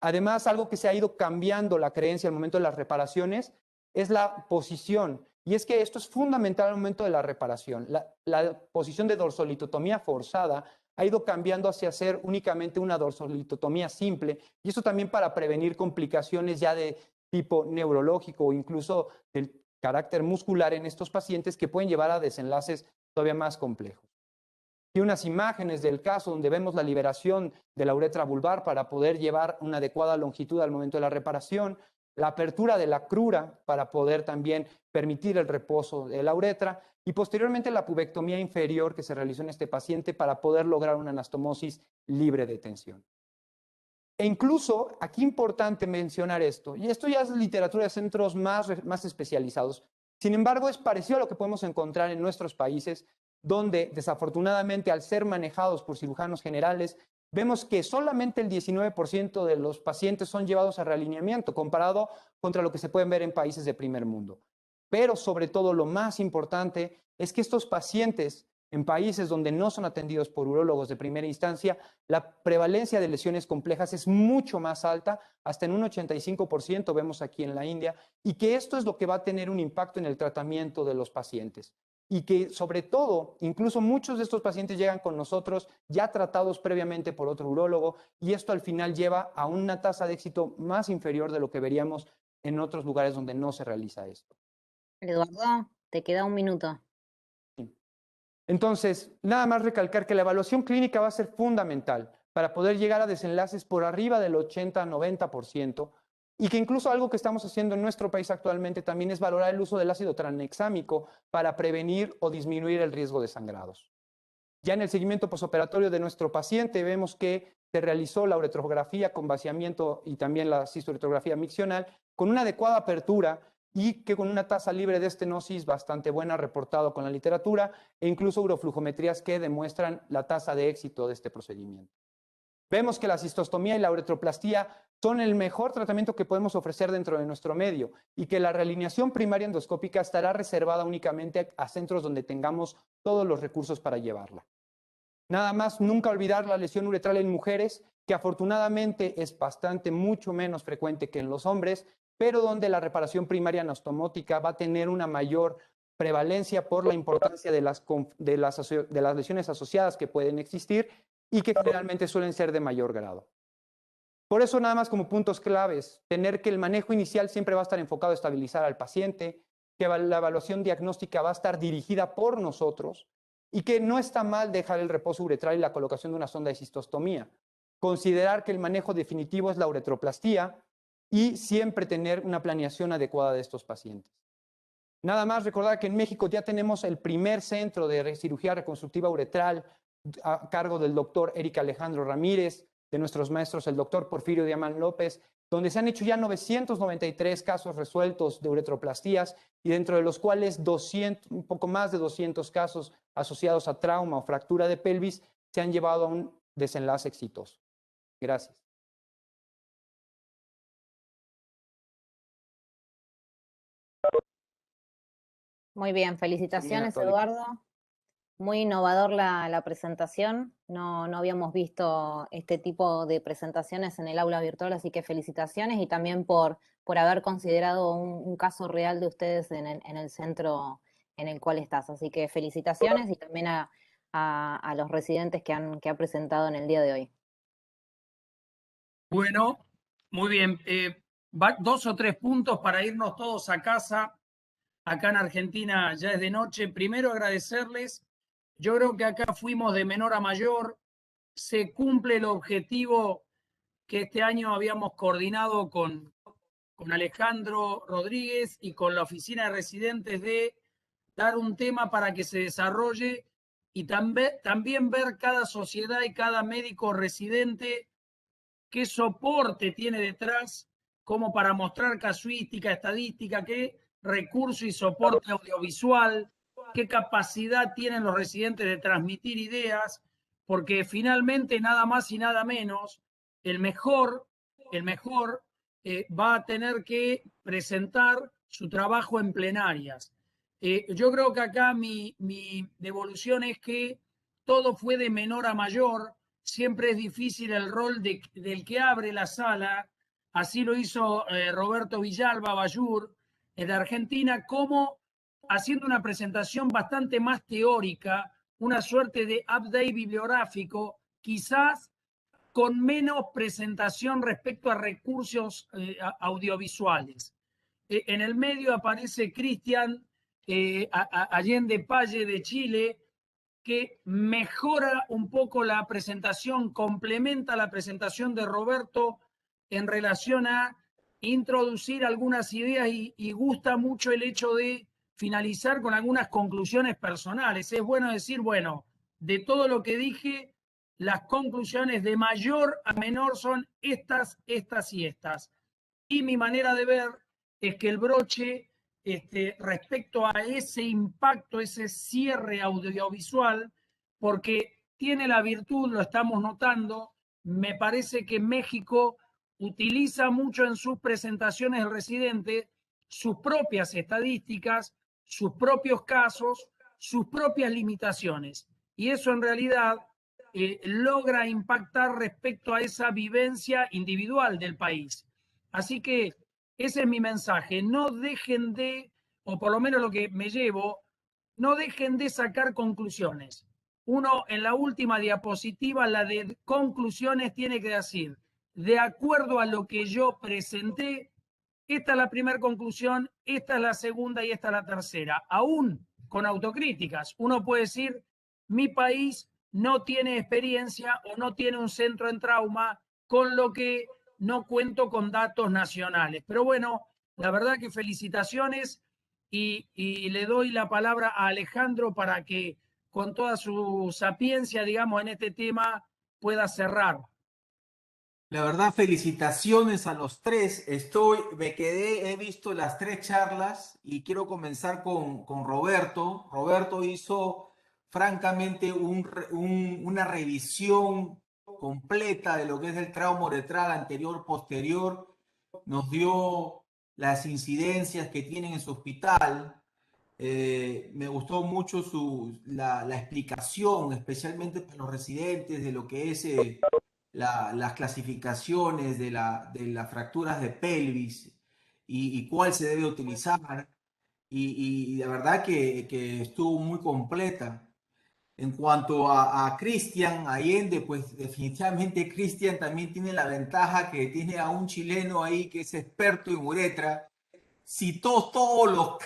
Además, algo que se ha ido cambiando la creencia al momento de las reparaciones es la posición. Y es que esto es fundamental al momento de la reparación. La posición de dorsolitotomía forzada ha ido cambiando hacia ser únicamente una dorsolitotomía simple, y eso también para prevenir complicaciones ya de tipo neurológico o incluso del carácter muscular en estos pacientes que pueden llevar a desenlaces todavía más complejos. Y unas imágenes del caso donde vemos la liberación de la uretra vulvar para poder llevar una adecuada longitud al momento de la reparación, la apertura de la crura para poder también permitir el reposo de la uretra y posteriormente la pubectomía inferior que se realizó en este paciente para poder lograr una anastomosis libre de tensión. E incluso, aquí importante mencionar esto, y esto ya es literatura de centros más especializados, sin embargo es parecido a lo que podemos encontrar en nuestros países, donde desafortunadamente al ser manejados por cirujanos generales, vemos que solamente el 19% de los pacientes son llevados a realineamiento, comparado contra lo que se pueden ver en países de primer mundo. Pero sobre todo lo más importante es que estos pacientes en países donde no son atendidos por urólogos de primera instancia, la prevalencia de lesiones complejas es mucho más alta, hasta en un 85% vemos aquí en la India, y que esto es lo que va a tener un impacto en el tratamiento de los pacientes. Y que sobre todo, incluso muchos de estos pacientes llegan con nosotros ya tratados previamente por otro urólogo, y esto al final lleva a una tasa de éxito más inferior de lo que veríamos en otros lugares donde no se realiza esto. Eduardo, te queda 1 minuto. Entonces, nada más recalcar que la evaluación clínica va a ser fundamental para poder llegar a desenlaces por arriba del 80-90%, y que incluso algo que estamos haciendo en nuestro país actualmente también es valorar el uso del ácido tranexámico para prevenir o disminuir el riesgo de sangrados. Ya en el seguimiento posoperatorio de nuestro paciente vemos que se realizó la uretrografía con vaciamiento y también la cisturectografía miccional con una adecuada apertura y que con una tasa libre de estenosis bastante buena reportado con la literatura e incluso uroflujometrías que demuestran la tasa de éxito de este procedimiento. Vemos que la cistostomía y la uretroplastía son el mejor tratamiento que podemos ofrecer dentro de nuestro medio y que la realineación primaria endoscópica estará reservada únicamente a centros donde tengamos todos los recursos para llevarla. Nada más, nunca olvidar la lesión uretral en mujeres, que afortunadamente es mucho menos frecuente que en los hombres, pero donde la reparación primaria anastomótica va a tener una mayor prevalencia por la importancia de las lesiones asociadas que pueden existir y que generalmente suelen ser de mayor grado. Por eso, nada más como puntos claves, tener que el manejo inicial siempre va a estar enfocado a estabilizar al paciente, que la evaluación diagnóstica va a estar dirigida por nosotros y que no está mal dejar el reposo uretral y la colocación de una sonda de cistostomía. Considerar que el manejo definitivo es la uretroplastía y siempre tener una planeación adecuada de estos pacientes. Nada más recordar que en México ya tenemos el primer centro de cirugía reconstructiva uretral a cargo del doctor Eric Alejandro Ramírez, de nuestros maestros el doctor Porfirio Diamán López, donde se han hecho ya 993 casos resueltos de uretroplastías y dentro de los cuales un poco más de 200 casos asociados a trauma o fractura de pelvis se han llevado a un desenlace exitoso. Gracias. Muy bien, felicitaciones, Católica. Eduardo. Muy innovador la presentación. No habíamos visto este tipo de presentaciones en el aula virtual, así que felicitaciones y también por haber considerado un caso real de ustedes en el centro en el cual estás. Así que felicitaciones y también a los residentes que han presentado en el día de hoy. Bueno, muy bien. 2 o 3 puntos para irnos todos a casa. Acá en Argentina ya es de noche. Primero agradecerles. Yo creo que acá fuimos de menor a mayor. Se cumple el objetivo que este año habíamos coordinado con Alejandro Rodríguez y con la oficina de residentes de dar un tema para que se desarrolle y también ver cada sociedad y cada médico residente qué soporte tiene detrás como para mostrar casuística, estadística, qué recurso y soporte audiovisual, qué capacidad tienen los residentes de transmitir ideas, porque finalmente nada más y nada menos, el mejor va a tener que presentar su trabajo en plenarias. Yo creo que acá mi devolución es que todo fue de menor a mayor, siempre es difícil el rol del que abre la sala, así lo hizo Roberto Villalba Bayur de Argentina, como haciendo una presentación bastante más teórica, una suerte de update bibliográfico, quizás con menos presentación respecto a recursos audiovisuales. En el medio aparece Cristian Allende Palle de Chile, que mejora un poco la presentación, complementa la presentación de Roberto en relación a introducir algunas ideas y gusta mucho el hecho de finalizar con algunas conclusiones personales. Es bueno decir, bueno, de todo lo que dije, las conclusiones de mayor a menor son estas, estas y estas. Y mi manera de ver es que el broche respecto a ese impacto, ese cierre audiovisual, porque tiene la virtud, lo estamos notando, me parece que México utiliza mucho en sus presentaciones del residente sus propias estadísticas, sus propios casos, sus propias limitaciones. Y eso en realidad logra impactar respecto a esa vivencia individual del país. Así que ese es mi mensaje. No dejen de, o por lo menos lo que me llevo, no dejen de sacar conclusiones. Uno en la última diapositiva, la de conclusiones, tiene que decir, de acuerdo a lo que yo presenté, esta es la primera conclusión, esta es la segunda y esta es la tercera. Aún con autocríticas, uno puede decir, mi país no tiene experiencia o no tiene un centro en trauma, con lo que no cuento con datos nacionales. Pero bueno, la verdad que felicitaciones y le doy la palabra a Alejandro para que con toda su sapiencia, digamos, en este tema pueda cerrar. La verdad, felicitaciones a los tres. He visto las 3 charlas y quiero comenzar con Roberto. Roberto hizo francamente una revisión completa de lo que es el trauma uretral anterior, posterior. Nos dio las incidencias que tienen en su hospital. Me gustó mucho la explicación, especialmente para los residentes, de lo que es las clasificaciones de las fracturas de pelvis y cuál se debe utilizar. Y la verdad que estuvo muy completa. En cuanto a Cristian Allende, pues definitivamente Cristian también tiene la ventaja que tiene a un chileno ahí que es experto en uretra. Citó todos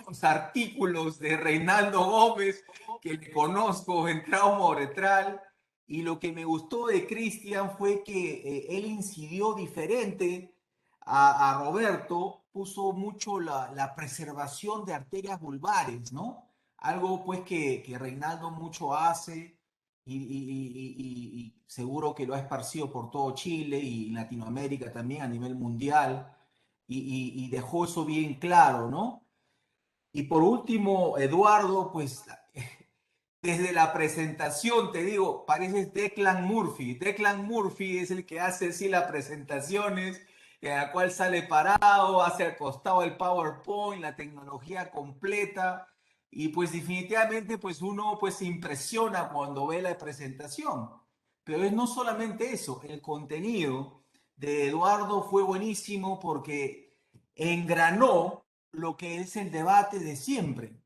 los artículos de Reinaldo Gómez que le conozco en trauma uretral. Y lo que me gustó de Cristian fue que él incidió diferente a Roberto, puso mucho la preservación de arterias vulvares, ¿no? Algo pues que Reinaldo mucho hace y seguro que lo ha esparcido por todo Chile y Latinoamérica también a nivel mundial y dejó eso bien claro, ¿no? Y por último, Eduardo, pues desde la presentación, te digo, pareces Declan Murphy. Declan Murphy es el que hace así las presentaciones, en la cual sale parado, hace al costado el PowerPoint, la tecnología completa. Y pues definitivamente pues uno pues se impresiona cuando ve la presentación. Pero es no solamente eso, el contenido de Eduardo fue buenísimo porque engranó lo que es el debate de siempre.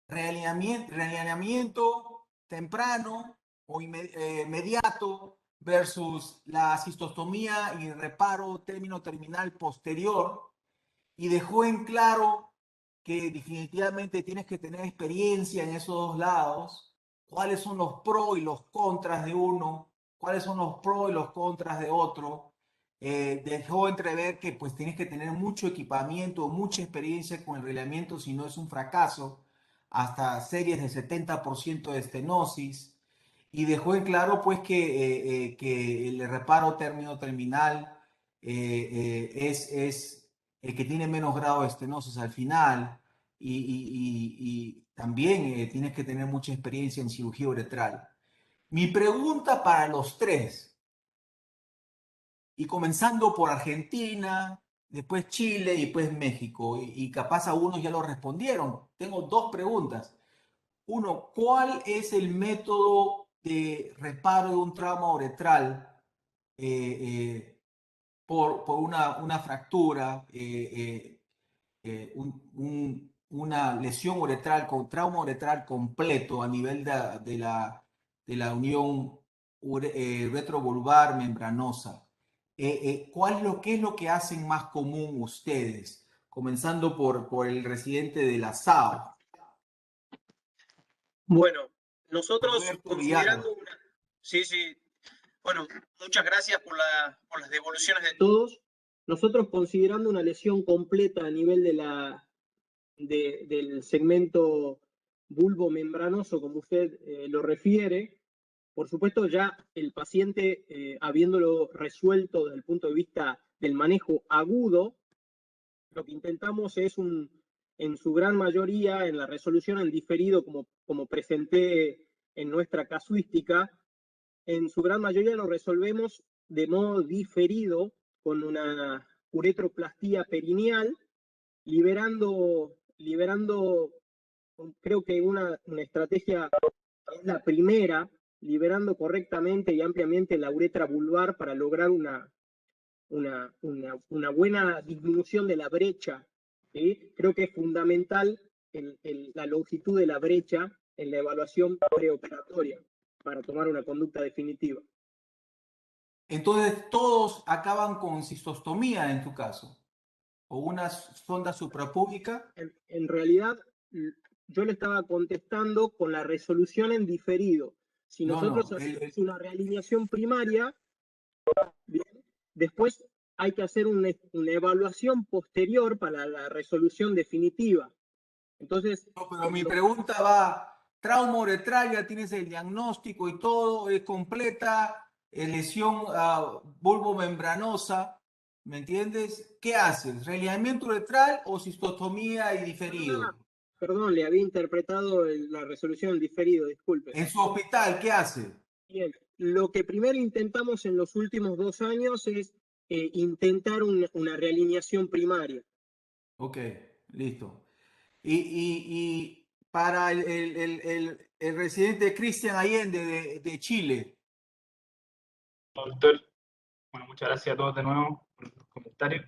Realineamiento temprano o inmediato versus la cistostomía y reparo término terminal posterior, y dejó en claro que definitivamente tienes que tener experiencia en esos dos lados, cuáles son los pros y los contras de uno, cuáles son los pros y los contras de otro. Dejó entrever que pues tienes que tener mucho equipamiento, mucha experiencia con el reglamiento, si no es un fracaso, hasta series de 70% de estenosis, y dejó en claro pues que el reparo término terminal es el que tiene menos grado de estenosis al final, y también tienes que tener mucha experiencia en cirugía uretral. Mi pregunta para los tres, y comenzando por Argentina, después Chile y después México, y capaz algunos ya lo respondieron. Tengo dos preguntas. Uno, ¿cuál es el método de reparo de un trauma uretral por una fractura, una lesión uretral con trauma uretral completo a nivel de la unión retrovulvar membranosa? ¿Qué es lo que hacen más común ustedes? Comenzando por el residente de la SAO. Bueno, nosotros Roberto considerando Villalba. Sí, sí. Bueno, muchas gracias por las devoluciones de todos. Nosotros considerando una lesión completa a nivel del segmento bulbo-membranoso, como usted lo refiere, por supuesto ya el paciente, habiéndolo resuelto desde el punto de vista del manejo agudo, lo que intentamos es en su gran mayoría, en la resolución en diferido, como presenté en nuestra casuística, en su gran mayoría lo resolvemos de modo diferido con una uretroplastía perineal, liberando creo que una estrategia es la primera, liberando correctamente y ampliamente la uretra vulvar para lograr una buena disminución de la brecha. ¿Sí? Creo que es fundamental la longitud de la brecha en la evaluación preoperatoria para tomar una conducta definitiva. Entonces, todos acaban con cistostomía en tu caso, o una sonda suprapúbica. En realidad, yo le estaba contestando con la resolución en diferido. Si nosotros hacemos una realineación primaria, bien, después hay que hacer una evaluación posterior para la resolución definitiva. Entonces, no, pero mi pregunta va, trauma uretral, ya tienes el diagnóstico y todo, es completa, lesión bulbomembranosa, ¿me entiendes? ¿Qué haces? ¿Realineamiento uretral o cistostomía y diferido? Perdón, le había interpretado la resolución en diferido, disculpe. En su hospital, ¿qué hace? Bien, lo que primero intentamos en los últimos 2 años es intentar una realineación primaria. Ok, listo. Y para el residente Cristian Allende de Chile. Doctor, bueno, muchas gracias a todos de nuevo por los comentarios.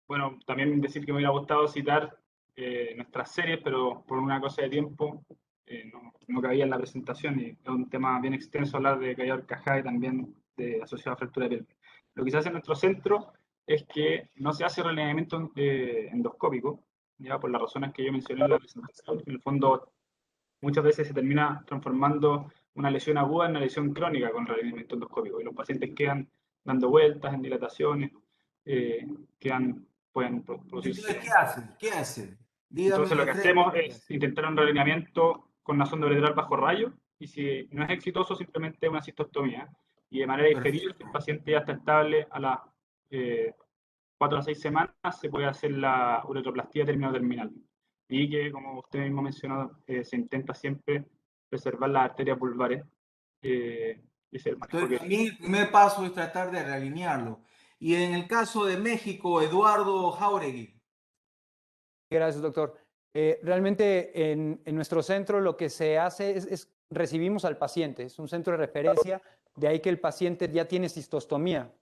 Bueno, también decir que me hubiera gustado citar nuestras series, pero por una cosa de tiempo no cabía en la presentación, y es un tema bien extenso hablar de caída horcajada y también de asociado a fractura de piel. Lo que se hace en nuestro centro es que no se hace realineamiento endoscópico, ya por las razones que yo mencioné en la presentación. En el fondo, muchas veces se termina transformando una lesión aguda en una lesión crónica con realineamiento endoscópico, y los pacientes quedan dando vueltas en dilataciones, pueden producirse. Entonces, ¿qué hace? ¿Qué hace? Dígame. Entonces lo que hacemos es intentar un realineamiento con una sonda uretral bajo rayo, y si no es exitoso, simplemente una cistostomía. Y de manera diferida, si el paciente ya está estable, a las 4 a 6 semanas se puede hacer la uretroplastía término terminal. y que, como usted mismo mencionó, se intenta siempre preservar las arterias vulvares. Y ese es el manejo Entonces, que... también el primer paso es tratar de realinearlo. Y en el caso de México, Eduardo Jauregui. Gracias, doctor. Realmente en nuestro centro lo que se hace es recibimos al paciente, es un centro de referencia, de ahí que el paciente ya tiene cistostomía.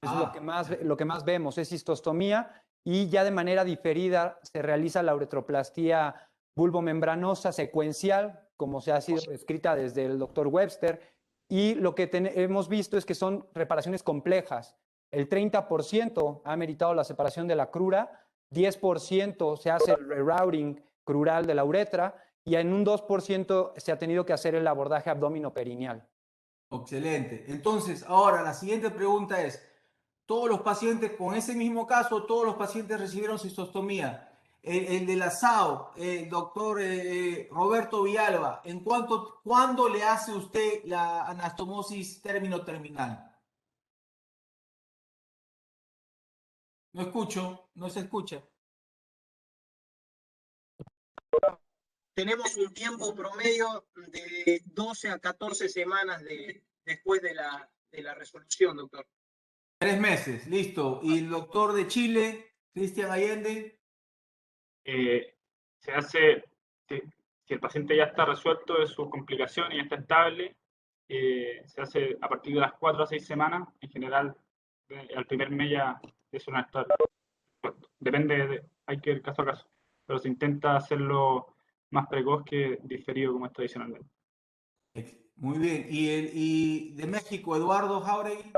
Eso es lo que más vemos, es cistostomía y ya de manera diferida se realiza la uretroplastía bulbomembranosa secuencial, como se ha sido descrita desde el doctor Webster, y lo que hemos visto es que son reparaciones complejas. El 30% ha meritado la separación de la crura, 10% se hace el rerouting crural de la uretra y en un 2% se ha tenido que hacer el abordaje abdominoperineal. Excelente. Entonces, ahora la siguiente pregunta es, todos los pacientes, con ese mismo caso, todos los pacientes recibieron cistostomía. El de la SAO, el doctor Roberto Villalba, ¿cuándo le hace usted la anastomosis término-terminal? No escucho, no se escucha. Tenemos un tiempo promedio de 12 a 14 semanas después de la resolución, doctor. 3 meses, listo. ¿Y el doctor de Chile, Cristian Allende? Se hace, si el paciente ya está resuelto de su complicación y ya está estable, se hace a partir de las 4 a 6 semanas. En general, al primer mes ya es una estable. Depende, hay que ir caso a caso, pero se intenta hacerlo más precoz que diferido como es tradicionalmente. Muy bien. ¿Y de México, Eduardo Jauregui?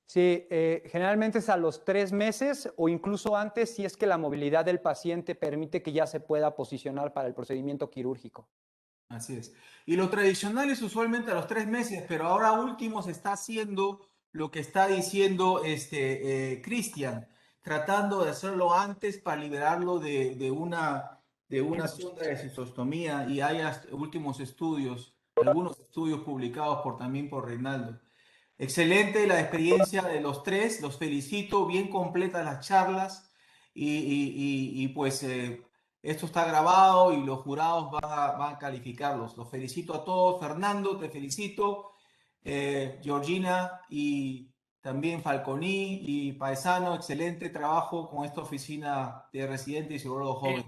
Sí, generalmente es a los 3 meses o incluso antes si es que la movilidad del paciente permite que ya se pueda posicionar para el procedimiento quirúrgico. Así es. Y lo tradicional es usualmente a los 3 meses, pero ahora último se está haciendo lo que está diciendo Cristian, tratando de hacerlo antes para liberarlo de una sonda de cistostomía y hay últimos estudios, algunos estudios publicados también por Reinaldo. Excelente la experiencia de los tres, los felicito, bien completas las charlas y pues esto está grabado y los jurados van a calificarlos. Los felicito a todos, Fernando, te felicito, Georgina y también Falconi y Paesano, excelente trabajo con esta oficina de residentes y urólogos jóvenes.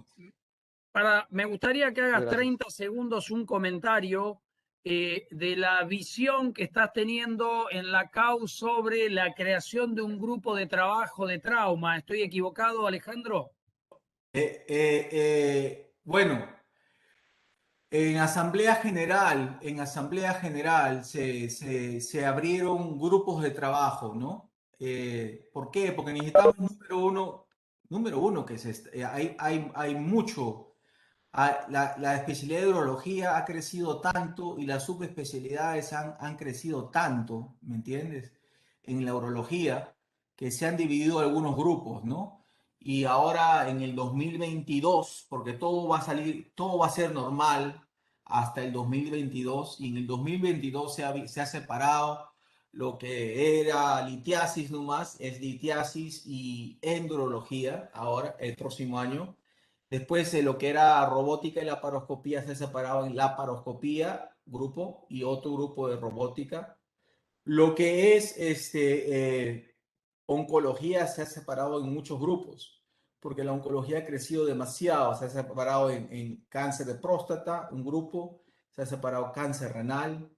Me gustaría que hagas Gracias. 30 segundos un comentario de la visión que estás teniendo en la CAU sobre la creación de un grupo de trabajo de trauma. ¿Estoy equivocado, Alejandro? Bueno, en Asamblea General se abrieron grupos de trabajo, ¿no? ¿Por qué? Porque necesitamos, número uno, hay mucho. La especialidad de urología ha crecido tanto y las subespecialidades han crecido tanto, ¿me entiendes? En la urología, que se han dividido algunos grupos, ¿no? Y ahora en el 2022, porque todo va a salir, todo va a ser normal hasta el 2022, y en el 2022 se ha separado lo que era litiasis nomás, es litiasis y endurología, ahora, el próximo año. Después lo que era robótica y laparoscopía se ha separado en laparoscopía, grupo, y otro grupo de robótica. Lo que es oncología se ha separado en muchos grupos, porque la oncología ha crecido demasiado. Se ha separado en cáncer de próstata, un grupo, se ha separado cáncer renal,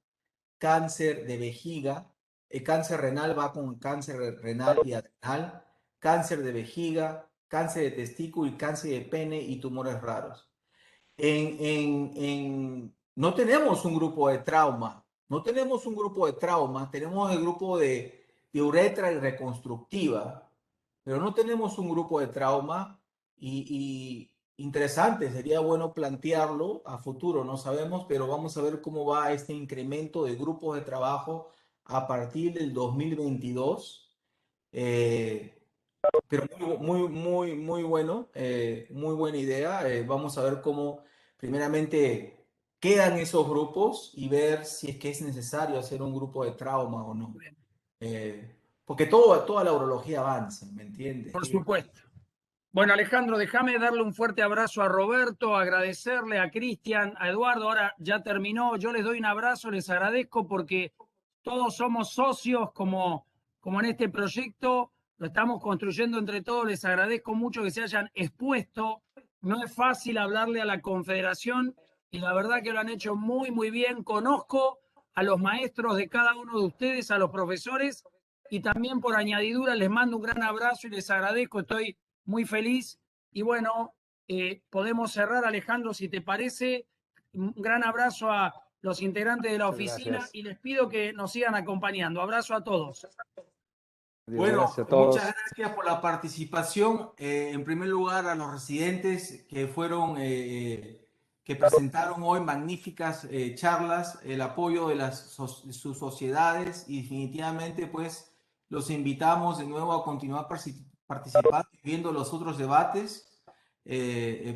cáncer de vejiga. El cáncer renal va con cáncer renal y adrenal, cáncer de vejiga, cáncer de testículo y cáncer de pene y tumores raros. No tenemos un grupo de trauma, no tenemos un grupo de trauma, tenemos el grupo de uretra y reconstructiva, pero no tenemos un grupo de trauma y interesante, sería bueno plantearlo a futuro, no sabemos, pero vamos a ver cómo va este incremento de grupos de trabajo a partir del 2022. Pero muy bueno, muy buena idea. Vamos a ver cómo primeramente quedan esos grupos y ver si es que es necesario hacer un grupo de trauma o no. Porque toda la urología avanza, ¿me entiendes? Por supuesto. Bueno, Alejandro, déjame darle un fuerte abrazo a Roberto, agradecerle a Cristian, a Eduardo. Ahora ya terminó, yo les doy un abrazo, les agradezco porque todos somos socios como en este proyecto, lo estamos construyendo entre todos. Les agradezco mucho que se hayan expuesto. No es fácil hablarle a la Confederación y la verdad que lo han hecho muy, muy bien. Conozco a los maestros de cada uno de ustedes, a los profesores, y también por añadidura les mando un gran abrazo y les agradezco. Estoy muy feliz. Y bueno, podemos cerrar, Alejandro, si te parece. Un gran abrazo a los integrantes de la oficina y les pido que nos sigan acompañando. Abrazo a todos. Bueno, Gracias a todos. muchas gracias por la participación. En primer lugar, a los residentes que fueron, que presentaron hoy magníficas charlas, el apoyo de sus sociedades, y definitivamente, pues, los invitamos de nuevo a continuar participando y viendo los otros debates,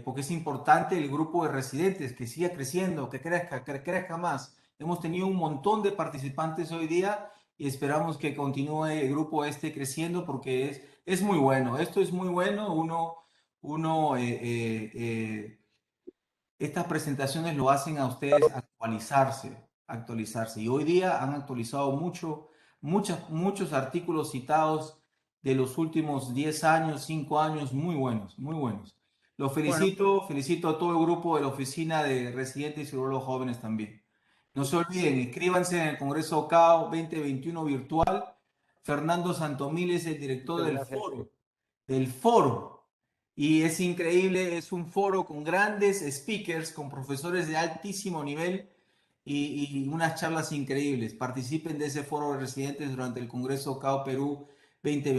porque es importante el grupo de residentes que siga creciendo, que crezca más. Hemos tenido un montón de participantes hoy día y esperamos que continúe el grupo creciendo porque es muy bueno. Esto es muy bueno. Estas presentaciones lo hacen a ustedes actualizarse. Y hoy día han actualizado muchos artículos citados de los últimos 10 años, 5 años, muy buenos, muy buenos. Los felicito a todo el grupo de la Oficina de Residentes y Urólogos Jóvenes también. No se olviden, inscríbanse en el Congreso CAO 2021 virtual. Fernando Santomil es el director del foro. Y es increíble, es un foro con grandes speakers, con profesores de altísimo nivel y unas charlas increíbles. Participen de ese foro de residentes durante el Congreso CAO Perú 2021.